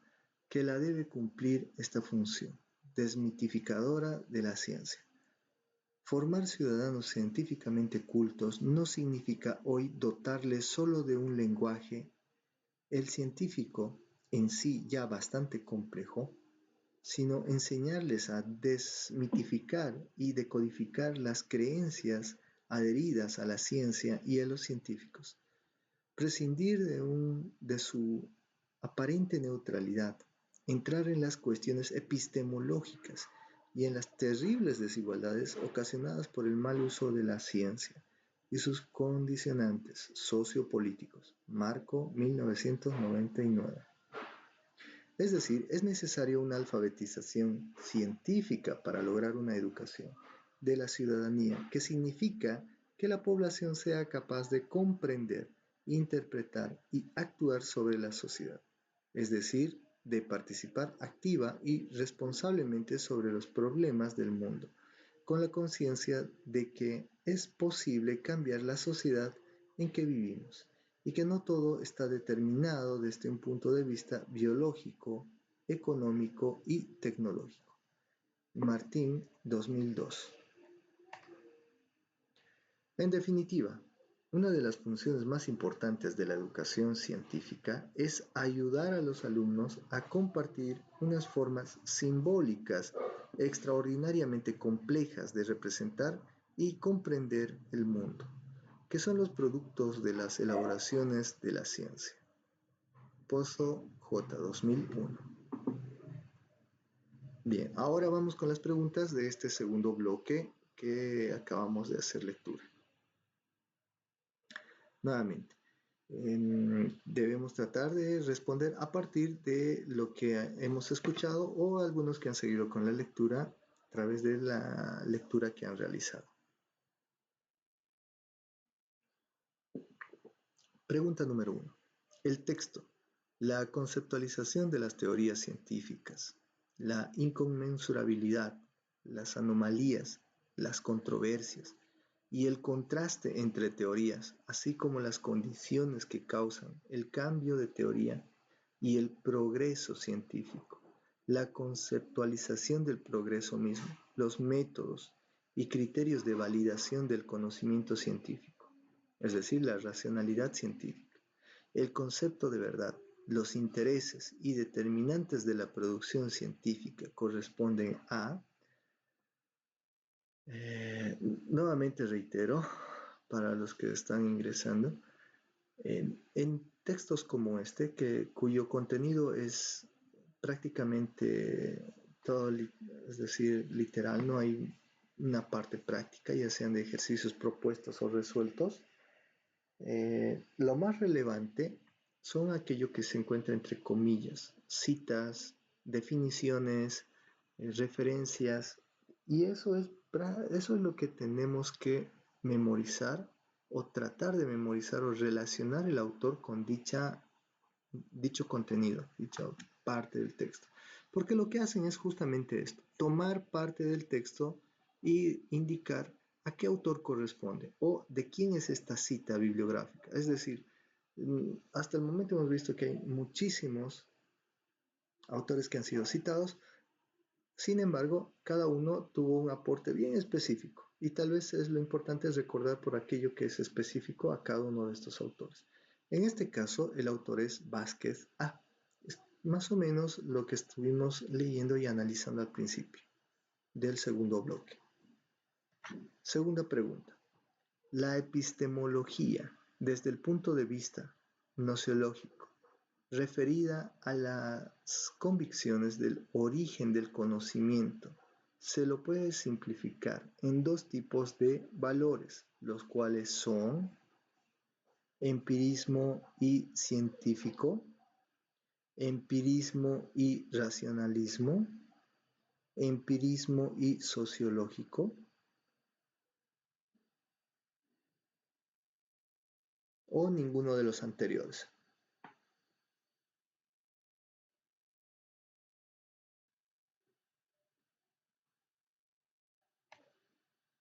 que la debe cumplir esta función, desmitificadora de la ciencia. Formar ciudadanos científicamente cultos no significa hoy dotarles solo de un lenguaje, el científico, en sí ya bastante complejo, sino enseñarles a desmitificar y decodificar las creencias adheridas a la ciencia y a los científicos. Prescindir de su aparente neutralidad, entrar en las cuestiones epistemológicas y en las terribles desigualdades ocasionadas por el mal uso de la ciencia y sus condicionantes sociopolíticos. Marco, 1999. Es decir, es necesaria una alfabetización científica para lograr una educación de la ciudadanía, que significa que la población sea capaz de comprender, interpretar y actuar sobre la sociedad, es decir, de participar activa y responsablemente sobre los problemas del mundo, con la conciencia de que es posible cambiar la sociedad en que vivimos y que no todo está determinado desde un punto de vista biológico, económico y tecnológico. Martín, 2002. En definitiva, una de las funciones más importantes de la educación científica es ayudar a los alumnos a compartir unas formas simbólicas extraordinariamente complejas de representar y comprender el mundo, que son los productos de las elaboraciones de la ciencia. Pozo J. 2001. Bien, ahora vamos con las preguntas de este segundo bloque que acabamos de hacer lectura. Nuevamente, debemos tratar de responder a partir de lo que hemos escuchado o algunos que han seguido con la lectura a través de la lectura que han realizado. Pregunta número 1. El texto, la conceptualización de las teorías científicas, la inconmensurabilidad, las anomalías, las controversias y el contraste entre teorías, así como las condiciones que causan el cambio de teoría y el progreso científico, la conceptualización del progreso mismo, los métodos y criterios de validación del conocimiento científico, es decir, la racionalidad científica, el concepto de verdad, los intereses y determinantes de la producción científica corresponden a, nuevamente reitero, para los que están ingresando, en textos como este, cuyo contenido es prácticamente todo, es decir, literal, no hay una parte práctica, ya sean de ejercicios propuestos o resueltos, lo más relevante son aquello que se encuentra entre comillas, citas, definiciones, referencias, y eso es lo que tenemos que memorizar o tratar de memorizar o relacionar el autor con dicho contenido, dicha parte del texto. Porque lo que hacen es justamente esto, tomar parte del texto e indicar a qué autor corresponde o de quién es esta cita bibliográfica. Es decir, hasta el momento hemos visto que hay muchísimos autores que han sido citados, sin embargo, cada uno tuvo un aporte bien específico y tal vez es lo importante es recordar por aquello que es específico a cada uno de estos autores. En este caso, el autor es Vázquez A. Es más o menos lo que estuvimos leyendo y analizando al principio del segundo bloque. Segunda pregunta. La epistemología, desde el punto de vista gnoseológico, referida a las convicciones del origen del conocimiento, se lo puede simplificar en dos tipos de valores, los cuales son empirismo y científico, empirismo y racionalismo, empirismo y sociológico, o ninguno de los anteriores.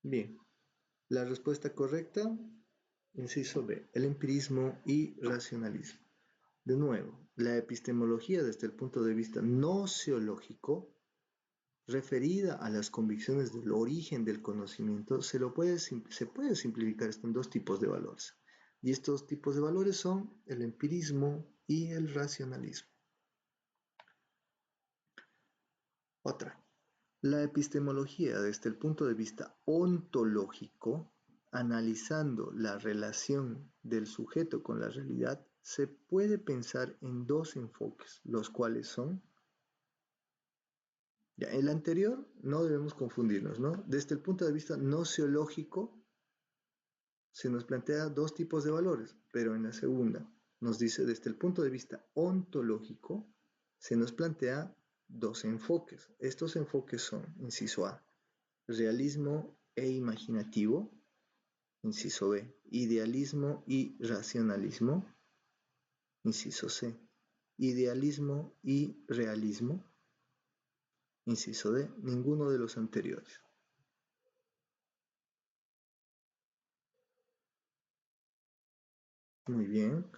Bien, la respuesta correcta, inciso B, el empirismo y racionalismo. De nuevo, la epistemología desde el punto de vista gnoseológico, referida a las convicciones del origen del conocimiento, se puede simplificar esto en dos tipos de valores. Y estos tipos de valores son el empirismo y el racionalismo. Otra. La epistemología desde el punto de vista ontológico, analizando la relación del sujeto con la realidad, se puede pensar en dos enfoques, los cuales son, ya, el anterior no debemos confundirnos, ¿no? Desde el punto de vista gnoseológico se nos plantea dos tipos de valores, pero en la segunda nos dice desde el punto de vista ontológico, se nos plantea dos enfoques. Estos enfoques son, inciso A, realismo e imaginativo, inciso B, idealismo y racionalismo, inciso C, idealismo y realismo, inciso D, ninguno de los anteriores. Muy bien.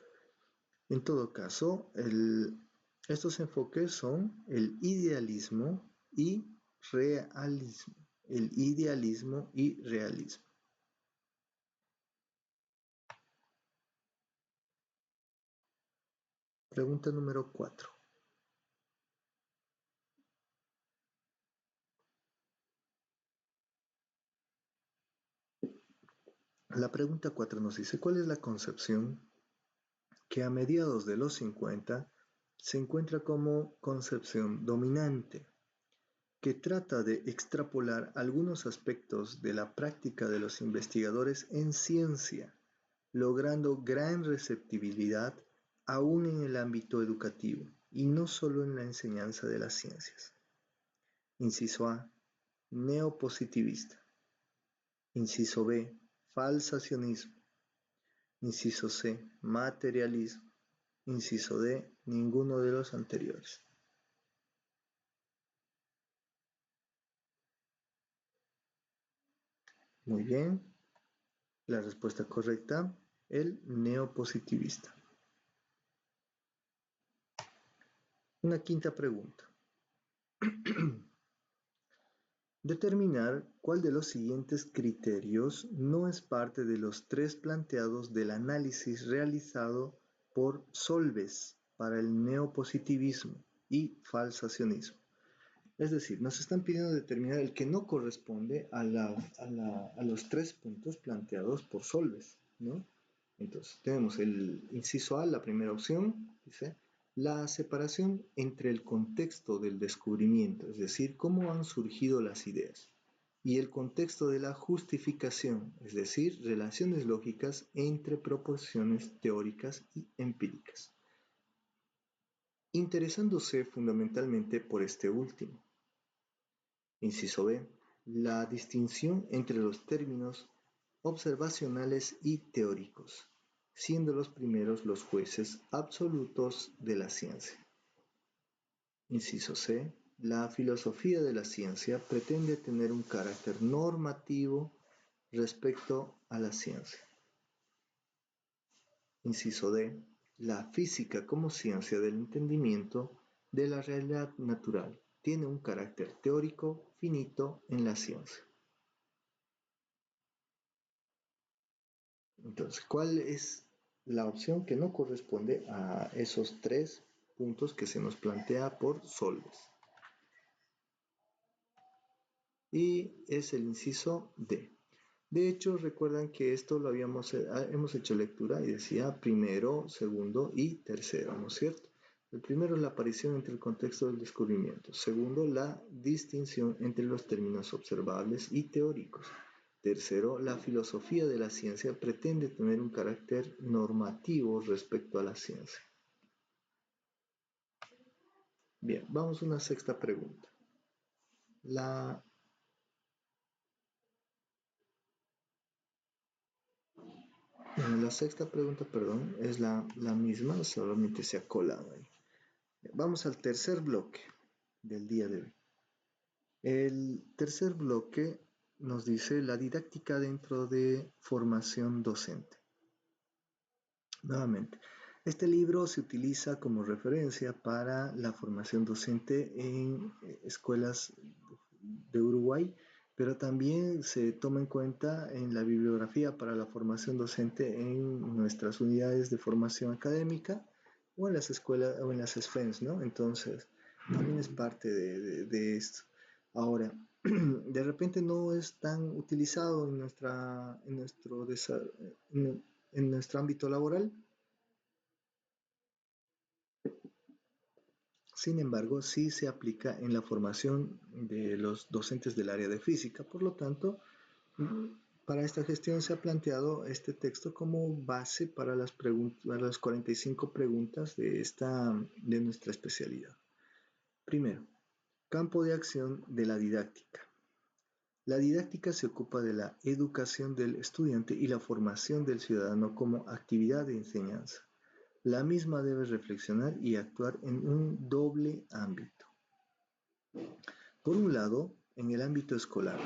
En todo caso, estos enfoques son el idealismo y realismo. El idealismo y realismo. Pregunta número 4. La pregunta 4 nos dice, ¿cuál es la concepción que a mediados de los 50 se encuentra como concepción dominante, que trata de extrapolar algunos aspectos de la práctica de los investigadores en ciencia, logrando gran receptibilidad aún en el ámbito educativo y no solo en la enseñanza de las ciencias? Inciso A, neopositivista. Inciso B, falsacionismo. Inciso C, materialismo. Inciso D, ninguno de los anteriores. Muy bien. La respuesta correcta, el neopositivista. Una quinta pregunta. Determinar cuál de los siguientes criterios no es parte de los tres planteados del análisis realizado por Solbes para el neopositivismo y falsacionismo. Es decir, nos están pidiendo determinar el que no corresponde a los tres puntos planteados por Solbes, ¿no? Entonces, tenemos el inciso A, la primera opción, dice, la separación entre el contexto del descubrimiento, es decir, cómo han surgido las ideas, y el contexto de la justificación, es decir, relaciones lógicas entre proposiciones teóricas y empíricas, interesándose fundamentalmente por este último. Inciso B, la distinción entre los términos observacionales y teóricos, siendo los primeros los jueces absolutos de la ciencia. Inciso C, la filosofía de la ciencia pretende tener un carácter normativo respecto a la ciencia. Inciso D, la física como ciencia del entendimiento de la realidad natural tiene un carácter teórico finito en la ciencia. Entonces, ¿cuál es la opción que no corresponde a esos tres puntos que se nos plantea por Solbes? Y es el inciso D. De hecho, recuerdan que esto lo hemos hecho lectura y decía primero, segundo y tercero, ¿no es cierto? El primero es la aparición entre el contexto del descubrimiento. Segundo, la distinción entre los términos observables y teóricos. Tercero, la filosofía de la ciencia pretende tener un carácter normativo respecto a la ciencia. Bien, vamos a una sexta pregunta. La sexta pregunta, perdón, es la misma, solamente se ha colado ahí. Vamos al tercer bloque del día de hoy. El tercer bloque nos dice la didáctica dentro de formación docente. Nuevamente, este libro se utiliza como referencia para la formación docente en escuelas de Uruguay, pero también se toma en cuenta en la bibliografía para la formación docente en nuestras unidades de formación académica o en las escuelas o en las SFENS, ¿no? Entonces, también es parte de esto. Ahora, de repente no es tan utilizado en nuestro ámbito laboral. Sin embargo, sí se aplica en la formación de los docentes del área de física. Por lo tanto, para esta gestión se ha planteado este texto como base para las 45 preguntas de nuestra especialidad. Primero, campo de acción de la didáctica. La didáctica se ocupa de la educación del estudiante y la formación del ciudadano como actividad de enseñanza. La misma debe reflexionar y actuar en un doble ámbito. Por un lado, en el ámbito escolar,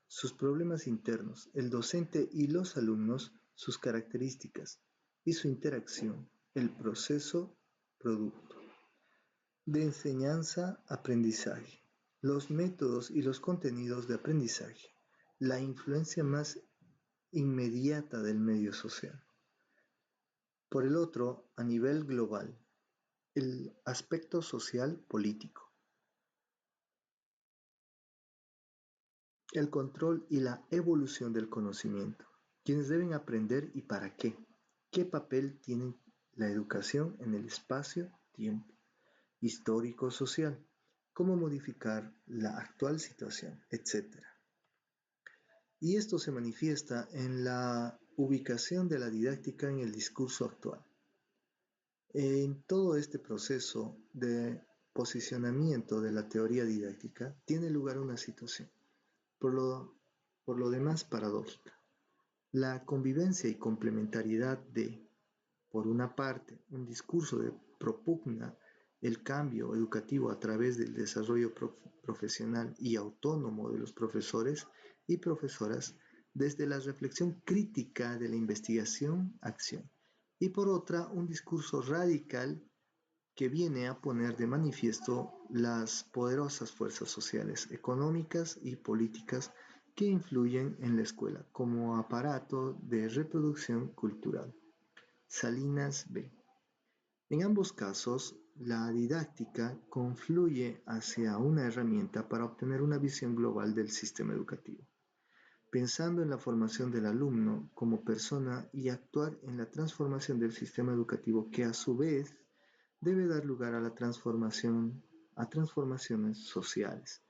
sus problemas internos, el docente y los alumnos, sus características y su interacción, el proceso producto de enseñanza-aprendizaje, los métodos y los contenidos de aprendizaje, la influencia más inmediata del medio social. Por el otro, a nivel global, el aspecto social político, el control y la evolución del conocimiento, quienes deben aprender y para qué papel tiene la educación en el espacio-tiempo, histórico-social, cómo modificar la actual situación, etc. Y esto se manifiesta en la ubicación de la didáctica en el discurso actual. En todo este proceso de posicionamiento de la teoría didáctica tiene lugar una situación, por lo demás paradójica. La convivencia y complementariedad de, por una parte, un discurso que propugna el cambio educativo a través del desarrollo profesional y autónomo de los profesores y profesoras desde la reflexión crítica de la investigación-acción, y por otra, un discurso radical que viene a poner de manifiesto las poderosas fuerzas sociales, económicas y políticas que influyen en la escuela como aparato de reproducción cultural. Salinas B. En ambos casos, la didáctica confluye hacia una herramienta para obtener una visión global del sistema educativo, pensando en la formación del alumno como persona y actuar en la transformación del sistema educativo que a su vez debe dar lugar a transformaciones sociales.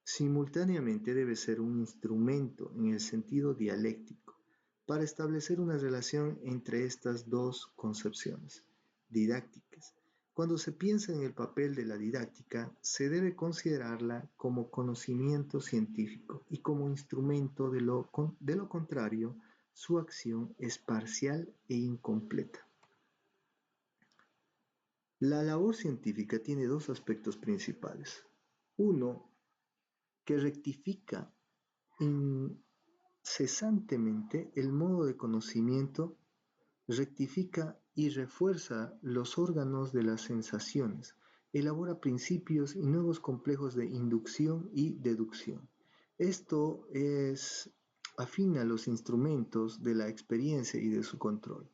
Simultáneamente debe ser un instrumento en el sentido dialéctico para establecer una relación entre estas dos concepciones didácticas. Cuando se piensa en el papel de la didáctica, se debe considerarla como conocimiento científico y como instrumento de lo contrario, su acción es parcial e incompleta. La labor científica tiene dos aspectos principales. Uno, que rectifica incesantemente el modo de conocimiento, rectifica y refuerza los órganos de las sensaciones, elabora principios y nuevos complejos de inducción y deducción. Esto afina los instrumentos de la experiencia y de su control.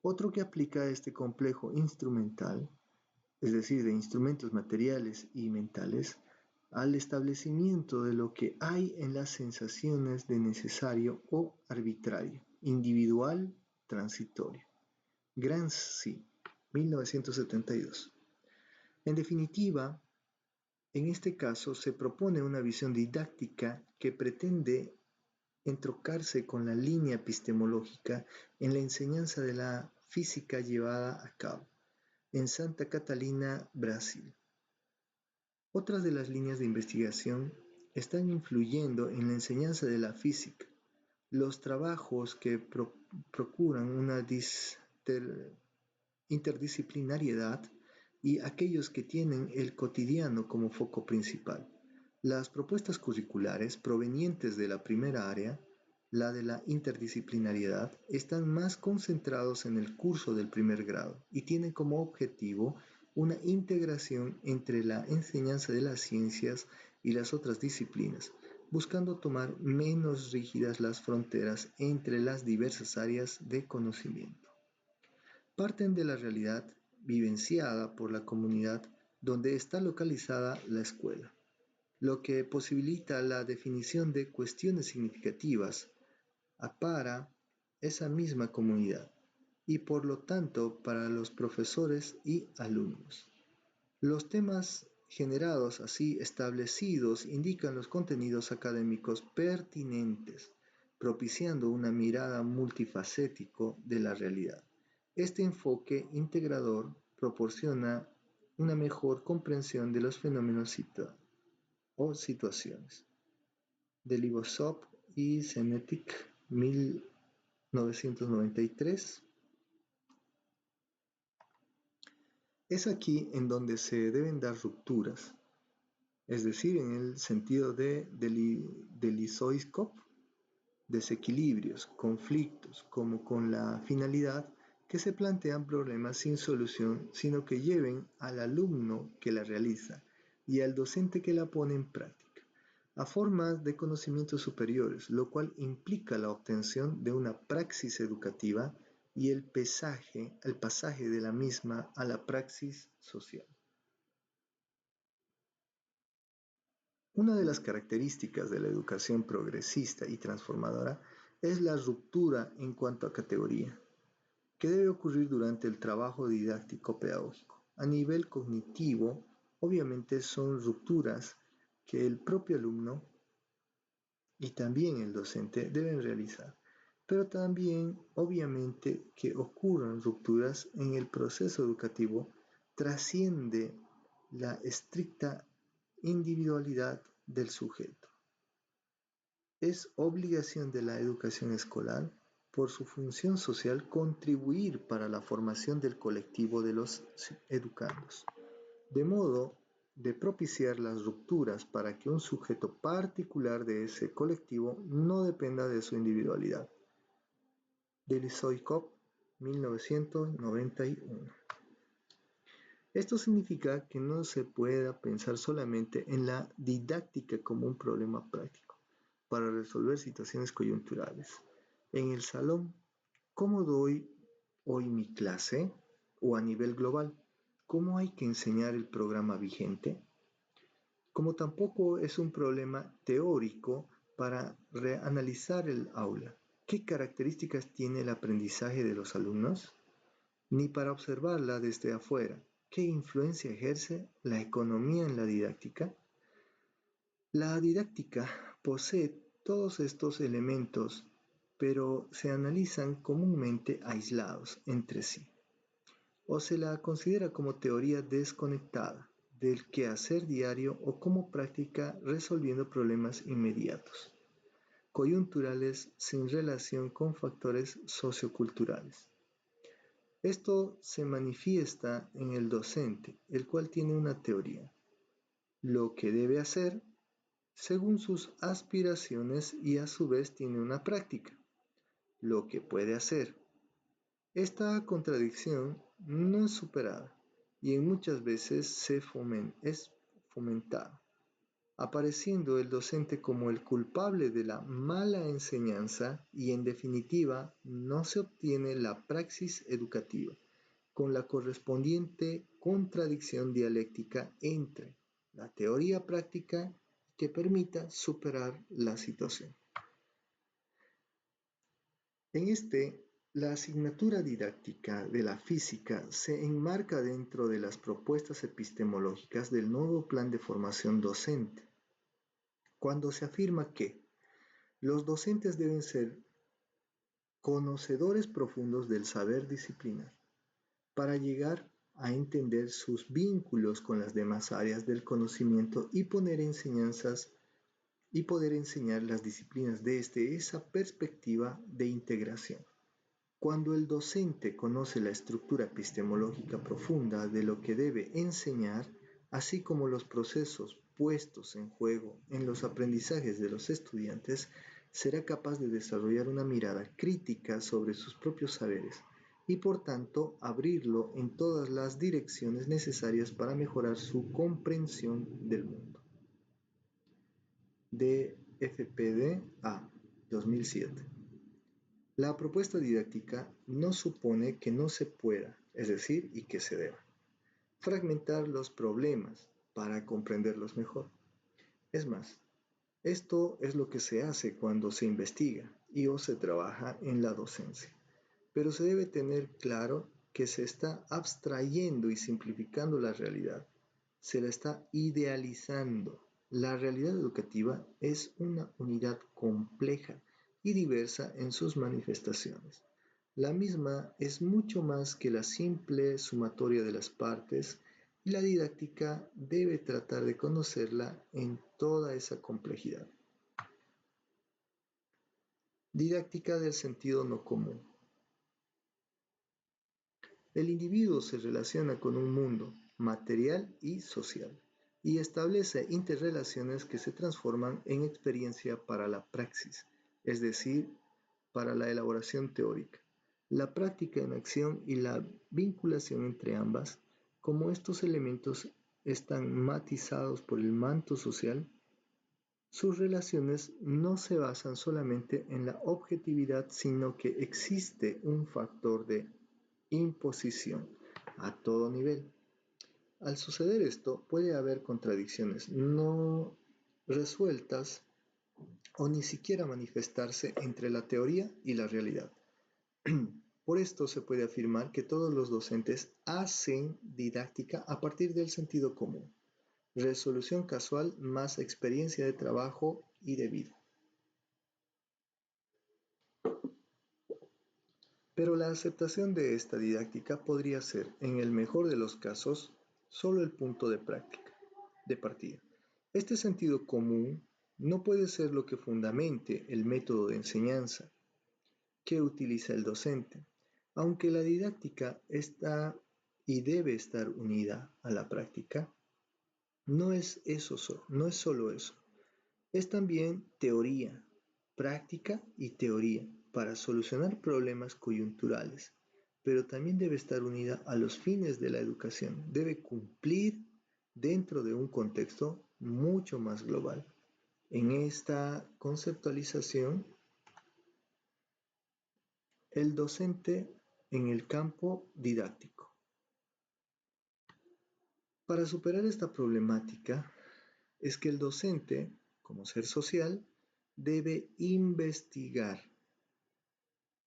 Otro que aplica este complejo instrumental, es decir, de instrumentos materiales y mentales, al establecimiento de lo que hay en las sensaciones de necesario o arbitrario, individual, transitorio. Gramsci, 1972. En definitiva, en este caso se propone una visión didáctica que pretende entrocarse con la línea epistemológica en la enseñanza de la física llevada a cabo en Santa Catalina, Brasil. Otras de las líneas de investigación están influyendo en la enseñanza de la física. Los trabajos que procuran una interdisciplinariedad y aquellos que tienen el cotidiano como foco principal. Las propuestas curriculares provenientes de la primera área, la de la interdisciplinariedad, están más concentrados en el curso del primer grado y tienen como objetivo una integración entre la enseñanza de las ciencias y las otras disciplinas, buscando tomar menos rígidas las fronteras entre las diversas áreas de conocimiento. Parten de la realidad vivenciada por la comunidad donde está localizada la escuela, lo que posibilita la definición de cuestiones significativas para esa misma comunidad y por lo tanto para los profesores y alumnos. Los temas generados así establecidos indican los contenidos académicos pertinentes, propiciando una mirada multifacético de la realidad. Este enfoque integrador proporciona una mejor comprensión de los fenómenos o situaciones. De Libosop y Zenetic, 1993. Es aquí en donde se deben dar rupturas, es decir, en el sentido de Delisoiskop, desequilibrios, conflictos, como con la finalidad que se plantean problemas sin solución, sino que lleven al alumno que la realiza y al docente que la pone en práctica, a formas de conocimientos superiores, lo cual implica la obtención de una praxis educativa y el pasaje de la misma a la praxis social. Una de las características de la educación progresista y transformadora es la ruptura en cuanto a categoría, que debe ocurrir durante el trabajo didáctico-pedagógico. A nivel cognitivo, obviamente son rupturas que el propio alumno y también el docente deben realizar, pero también obviamente que ocurran rupturas en el proceso educativo trasciende la estricta individualidad del sujeto. Es obligación de la educación escolar, por su función social, contribuir para la formación del colectivo de los educandos, de modo de propiciar las rupturas para que un sujeto particular de ese colectivo no dependa de su individualidad. Delisoikov, 1991. Esto significa que no se pueda pensar solamente en la didáctica como un problema práctico para resolver situaciones coyunturales. En el salón, ¿cómo doy hoy mi clase? O a nivel global, ¿cómo hay que enseñar el programa vigente? Como tampoco es un problema teórico para reanalizar el aula. ¿Qué características tiene el aprendizaje de los alumnos? Ni para observarla desde afuera. ¿Qué influencia ejerce la economía en la didáctica? La didáctica posee todos estos elementos, pero se analizan comúnmente aislados entre sí, o se la considera como teoría desconectada del quehacer diario o como práctica resolviendo problemas inmediatos, coyunturales sin relación con factores socioculturales. Esto se manifiesta en el docente, el cual tiene una teoría, lo que debe hacer según sus aspiraciones y a su vez tiene una práctica, lo que puede hacer. Esta contradicción no es superada y en muchas veces es fomentada, apareciendo el docente como el culpable de la mala enseñanza y en definitiva no se obtiene la praxis educativa, con la correspondiente contradicción dialéctica entre la teoría práctica que permita superar la situación. La asignatura didáctica de la física se enmarca dentro de las propuestas epistemológicas del nuevo plan de formación docente, cuando se afirma que los docentes deben ser conocedores profundos del saber disciplinar, para llegar a entender sus vínculos con las demás áreas del conocimiento y poder enseñar las disciplinas desde esa perspectiva de integración. Cuando el docente conoce la estructura epistemológica profunda de lo que debe enseñar, así como los procesos puestos en juego en los aprendizajes de los estudiantes, será capaz de desarrollar una mirada crítica sobre sus propios saberes y por tanto abrirlo en todas las direcciones necesarias para mejorar su comprensión del mundo. De FPD a 2007. La propuesta didáctica no supone que no se pueda, es decir, y que se deba, fragmentar los problemas para comprenderlos mejor. Es más, esto es lo que se hace cuando se investiga y o se trabaja en la docencia. Pero se debe tener claro que se está abstrayendo y simplificando la realidad. Se la está idealizando. La realidad educativa es una unidad compleja y diversa en sus manifestaciones. La misma es mucho más que la simple sumatoria de las partes y la didáctica debe tratar de conocerla en toda esa complejidad. Didáctica del sentido no común. El individuo se relaciona con un mundo material y social y establece interrelaciones que se transforman en experiencia para la praxis, es decir, para la elaboración teórica. La práctica en acción y la vinculación entre ambas, como estos elementos están matizados por el manto social, sus relaciones no se basan solamente en la objetividad, sino que existe un factor de imposición a todo nivel. Al suceder esto, puede haber contradicciones no resueltas o ni siquiera manifestarse entre la teoría y la realidad. Por esto se puede afirmar que todos los docentes hacen didáctica a partir del sentido común, resolución casual más experiencia de trabajo y de vida. Pero la aceptación de esta didáctica podría ser, en el mejor de los casos, solo el punto de práctica, de partida. Este sentido común no puede ser lo que fundamente el método de enseñanza que utiliza el docente, aunque la didáctica está y debe estar unida a la práctica. No es solo eso, es también teoría, práctica y teoría para solucionar problemas coyunturales, pero también debe estar unida a los fines de la educación, debe cumplir dentro de un contexto mucho más global. En esta conceptualización, el docente en el campo didáctico. Para superar esta problemática es que el docente, como ser social, debe investigar,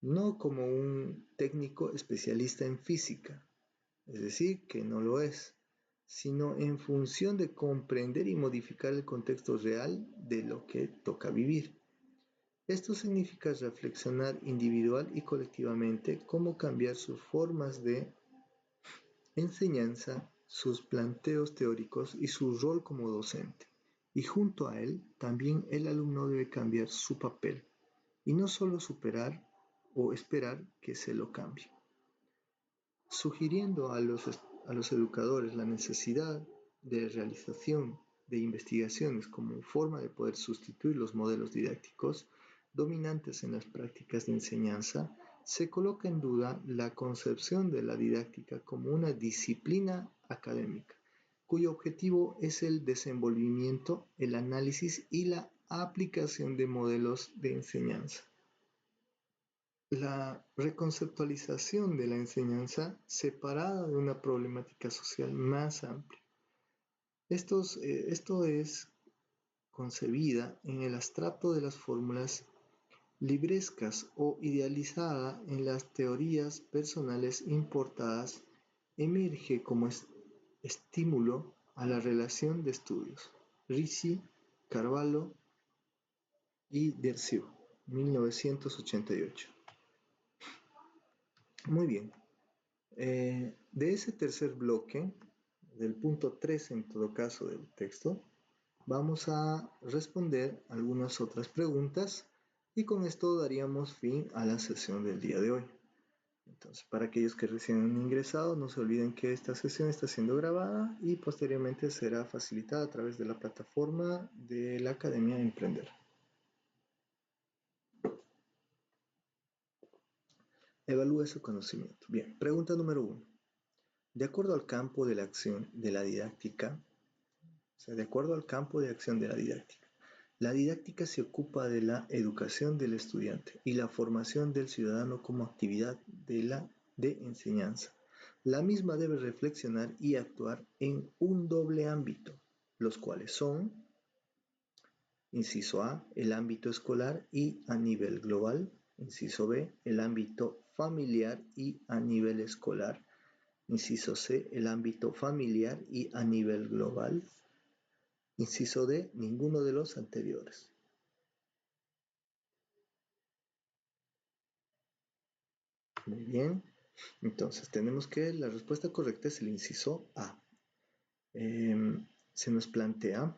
no como un técnico especialista en física, es decir, que no lo es, sino en función de comprender y modificar el contexto real de lo que toca vivir. Esto significa reflexionar individual y colectivamente cómo cambiar sus formas de enseñanza, sus planteos teóricos y su rol como docente. Y junto a él, también el alumno debe cambiar su papel y no solo superar o esperar que se lo cambie. Sugiriendo a los educadores la necesidad de realización de investigaciones como forma de poder sustituir los modelos didácticos dominantes en las prácticas de enseñanza, se coloca en duda la concepción de la didáctica como una disciplina académica, cuyo objetivo es el desenvolvimiento, el análisis y la aplicación de modelos de enseñanza. La reconceptualización de la enseñanza separada de una problemática social más amplia. Esto es concebida en el abstracto de las fórmulas librescas o idealizada en las teorías personales importadas, emerge como estímulo a la relación de estudios. Ricci, Carvalho y Derceau, 1988. Muy bien. De ese tercer bloque, del punto 3 en todo caso del texto, vamos a responder algunas otras preguntas y con esto daríamos fin a la sesión del día de hoy. Entonces, para aquellos que recién han ingresado, no se olviden que esta sesión está siendo grabada y posteriormente será facilitada a través de la plataforma de la Academia Emprender. Evalúe su conocimiento. Bien, pregunta número 1. De acuerdo al campo de la acción de la didáctica, de acuerdo al campo de acción de la didáctica se ocupa de la educación del estudiante y la formación del ciudadano como actividad de enseñanza. La misma debe reflexionar y actuar en un doble ámbito, los cuales son, inciso A, el ámbito escolar y a nivel global, inciso B, el ámbito familiar y a nivel escolar, inciso C, el ámbito familiar y a nivel global, inciso D, ninguno de los anteriores. Muy bien, entonces tenemos que la respuesta correcta es el inciso A. se nos plantea,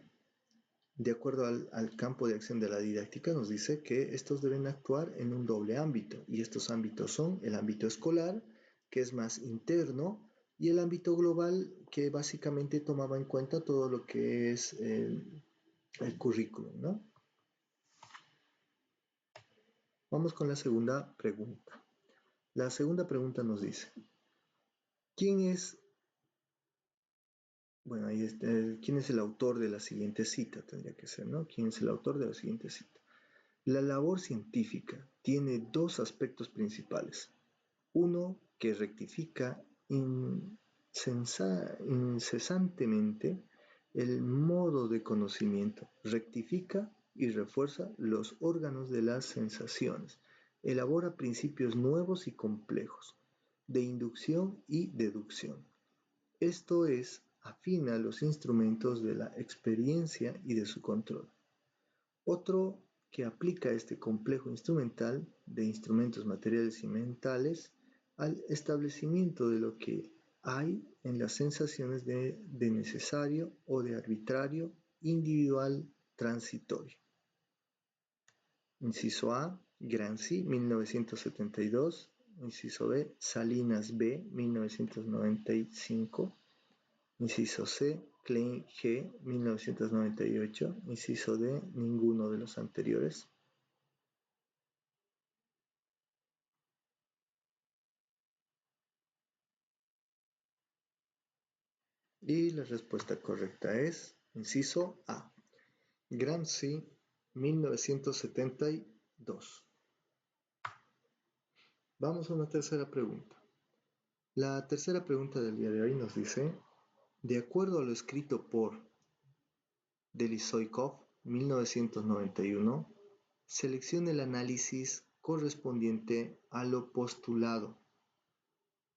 de acuerdo al campo de acción de la didáctica, nos dice que estos deben actuar en un doble ámbito, y estos ámbitos son el ámbito escolar, que es más interno, y el ámbito global, que básicamente tomaba en cuenta todo lo que es el currículum, ¿no? Vamos con la segunda pregunta. La segunda pregunta nos dice, ¿quién es el autor de la siguiente cita? Tendría que ser, ¿no? ¿Quién es el autor de la siguiente cita? La labor científica tiene dos aspectos principales. Uno, que rectifica incesantemente el modo de conocimiento, rectifica y refuerza los órganos de las sensaciones, elabora principios nuevos y complejos, de inducción y deducción. Esto es, afina los instrumentos de la experiencia y de su control. Otro que aplica este complejo instrumental de instrumentos materiales y mentales al establecimiento de lo que hay en las sensaciones de necesario o de arbitrario, individual, transitorio. Inciso A, Gramsci, 1972. Inciso B, Salinas B, 1995. Inciso C, Klein G, 1998. Inciso D, ninguno de los anteriores. Y la respuesta correcta es, inciso A, Gramsci, 1972. Vamos a una tercera pregunta. La tercera pregunta del día de hoy nos dice, de acuerdo a lo escrito por Delisoikov, 1991, seleccione el análisis correspondiente a lo postulado.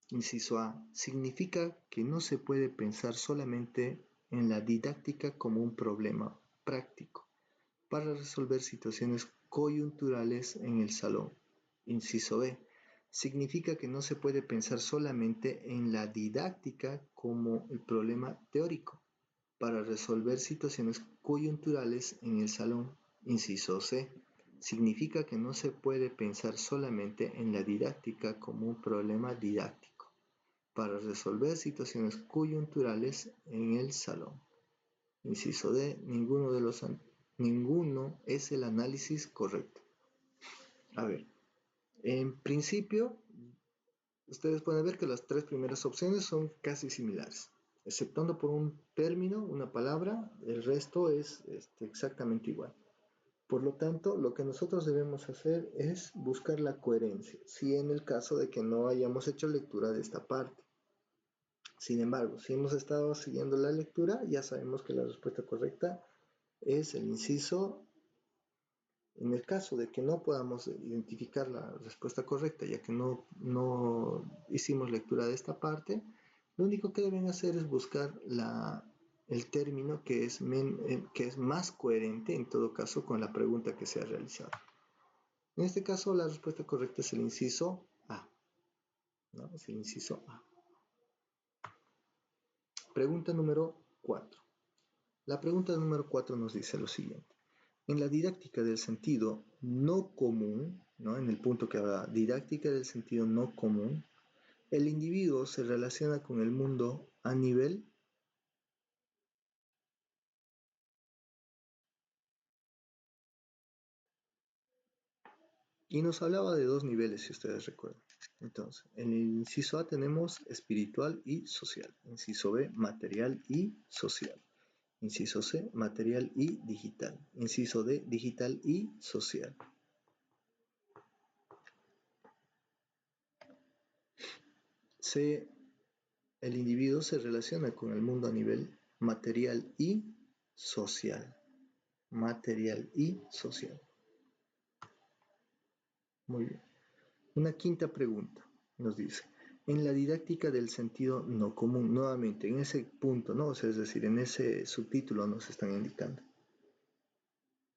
Inciso A, significa que no se puede pensar solamente en la didáctica como un problema práctico para resolver situaciones coyunturales en el salón. Inciso B, significa que no se puede pensar solamente en la didáctica como el problema teórico para resolver situaciones coyunturales en el salón. Inciso C, significa que no se puede pensar solamente en la didáctica como un problema didáctico para resolver situaciones coyunturales en el salón. Inciso D, ninguno es el análisis correcto. A ver, en principio, ustedes pueden ver que las tres primeras opciones son casi similares, exceptuando por un término, una palabra, el resto es exactamente igual. Por lo tanto, lo que nosotros debemos hacer es buscar la coherencia, si en el caso de que no hayamos hecho lectura de esta parte. Sin embargo, si hemos estado siguiendo la lectura, ya sabemos que la respuesta correcta es el inciso. En el caso de que no podamos identificar la respuesta correcta, ya que no hicimos lectura de esta parte, lo único que deben hacer es buscar el término que es más coherente, en todo caso, con la pregunta que se ha realizado. En este caso, la respuesta correcta es el inciso A. ¿No? Es el inciso A. Pregunta número 4. La pregunta número 4 nos dice lo siguiente. En la didáctica del sentido no común, ¿no? En el punto que habla didáctica del sentido no común, el individuo se relaciona con el mundo a nivel y nos hablaba de dos niveles, si ustedes recuerdan. Entonces, en el inciso A tenemos espiritual y social, inciso B, material y social, inciso C, material y digital, inciso D, digital y social. El individuo se relaciona con el mundo a nivel material y social. Material y social. Muy bien. Una quinta pregunta nos dice, en la didáctica del sentido no común, nuevamente en ese punto, ¿no? O sea, es decir, en ese subtítulo nos están indicando.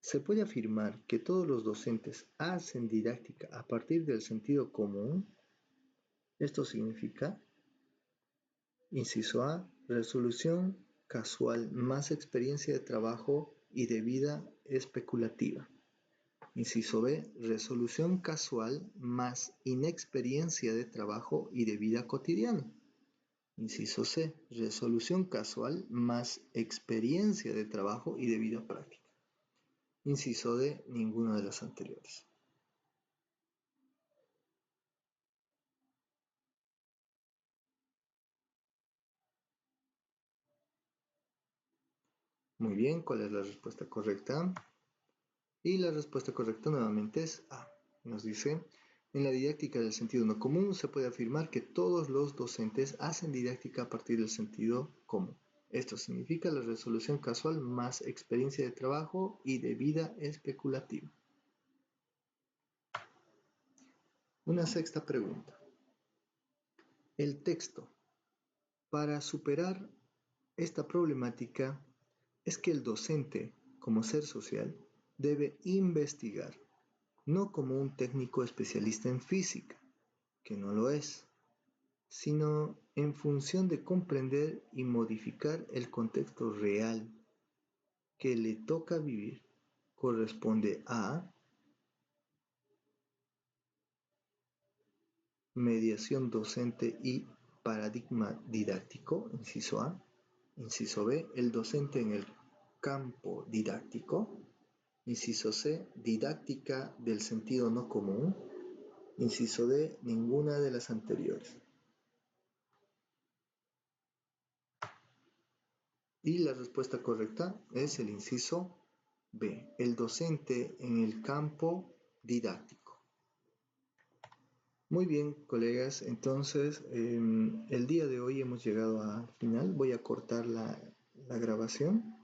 ¿Se puede afirmar que todos los docentes hacen didáctica a partir del sentido común? Esto significa, inciso A, resolución casual más experiencia de trabajo y de vida especulativa. Inciso B, resolución casual más inexperiencia de trabajo y de vida cotidiana. Inciso C, resolución casual más experiencia de trabajo y de vida práctica. Inciso D, ninguna de las anteriores. Muy bien, ¿cuál es la respuesta correcta? Y la respuesta correcta nuevamente es A. Nos dice, en la didáctica del sentido no común se puede afirmar que todos los docentes hacen didáctica a partir del sentido común. Esto significa la resolución casual más experiencia de trabajo y de vida especulativa. Una sexta pregunta. El texto. Para superar esta problemática es que el docente, como ser social, debe investigar, no como un técnico especialista en física, que no lo es, sino en función de comprender y modificar el contexto real que le toca vivir. Corresponde a mediación docente y paradigma didáctico, inciso A. Inciso B, el docente en el campo didáctico. Inciso C, didáctica del sentido no común. Inciso D, ninguna de las anteriores. Y la respuesta correcta es el inciso B, el docente en el campo didáctico. Muy bien, colegas, entonces el día de hoy hemos llegado al final. Voy a cortar la grabación.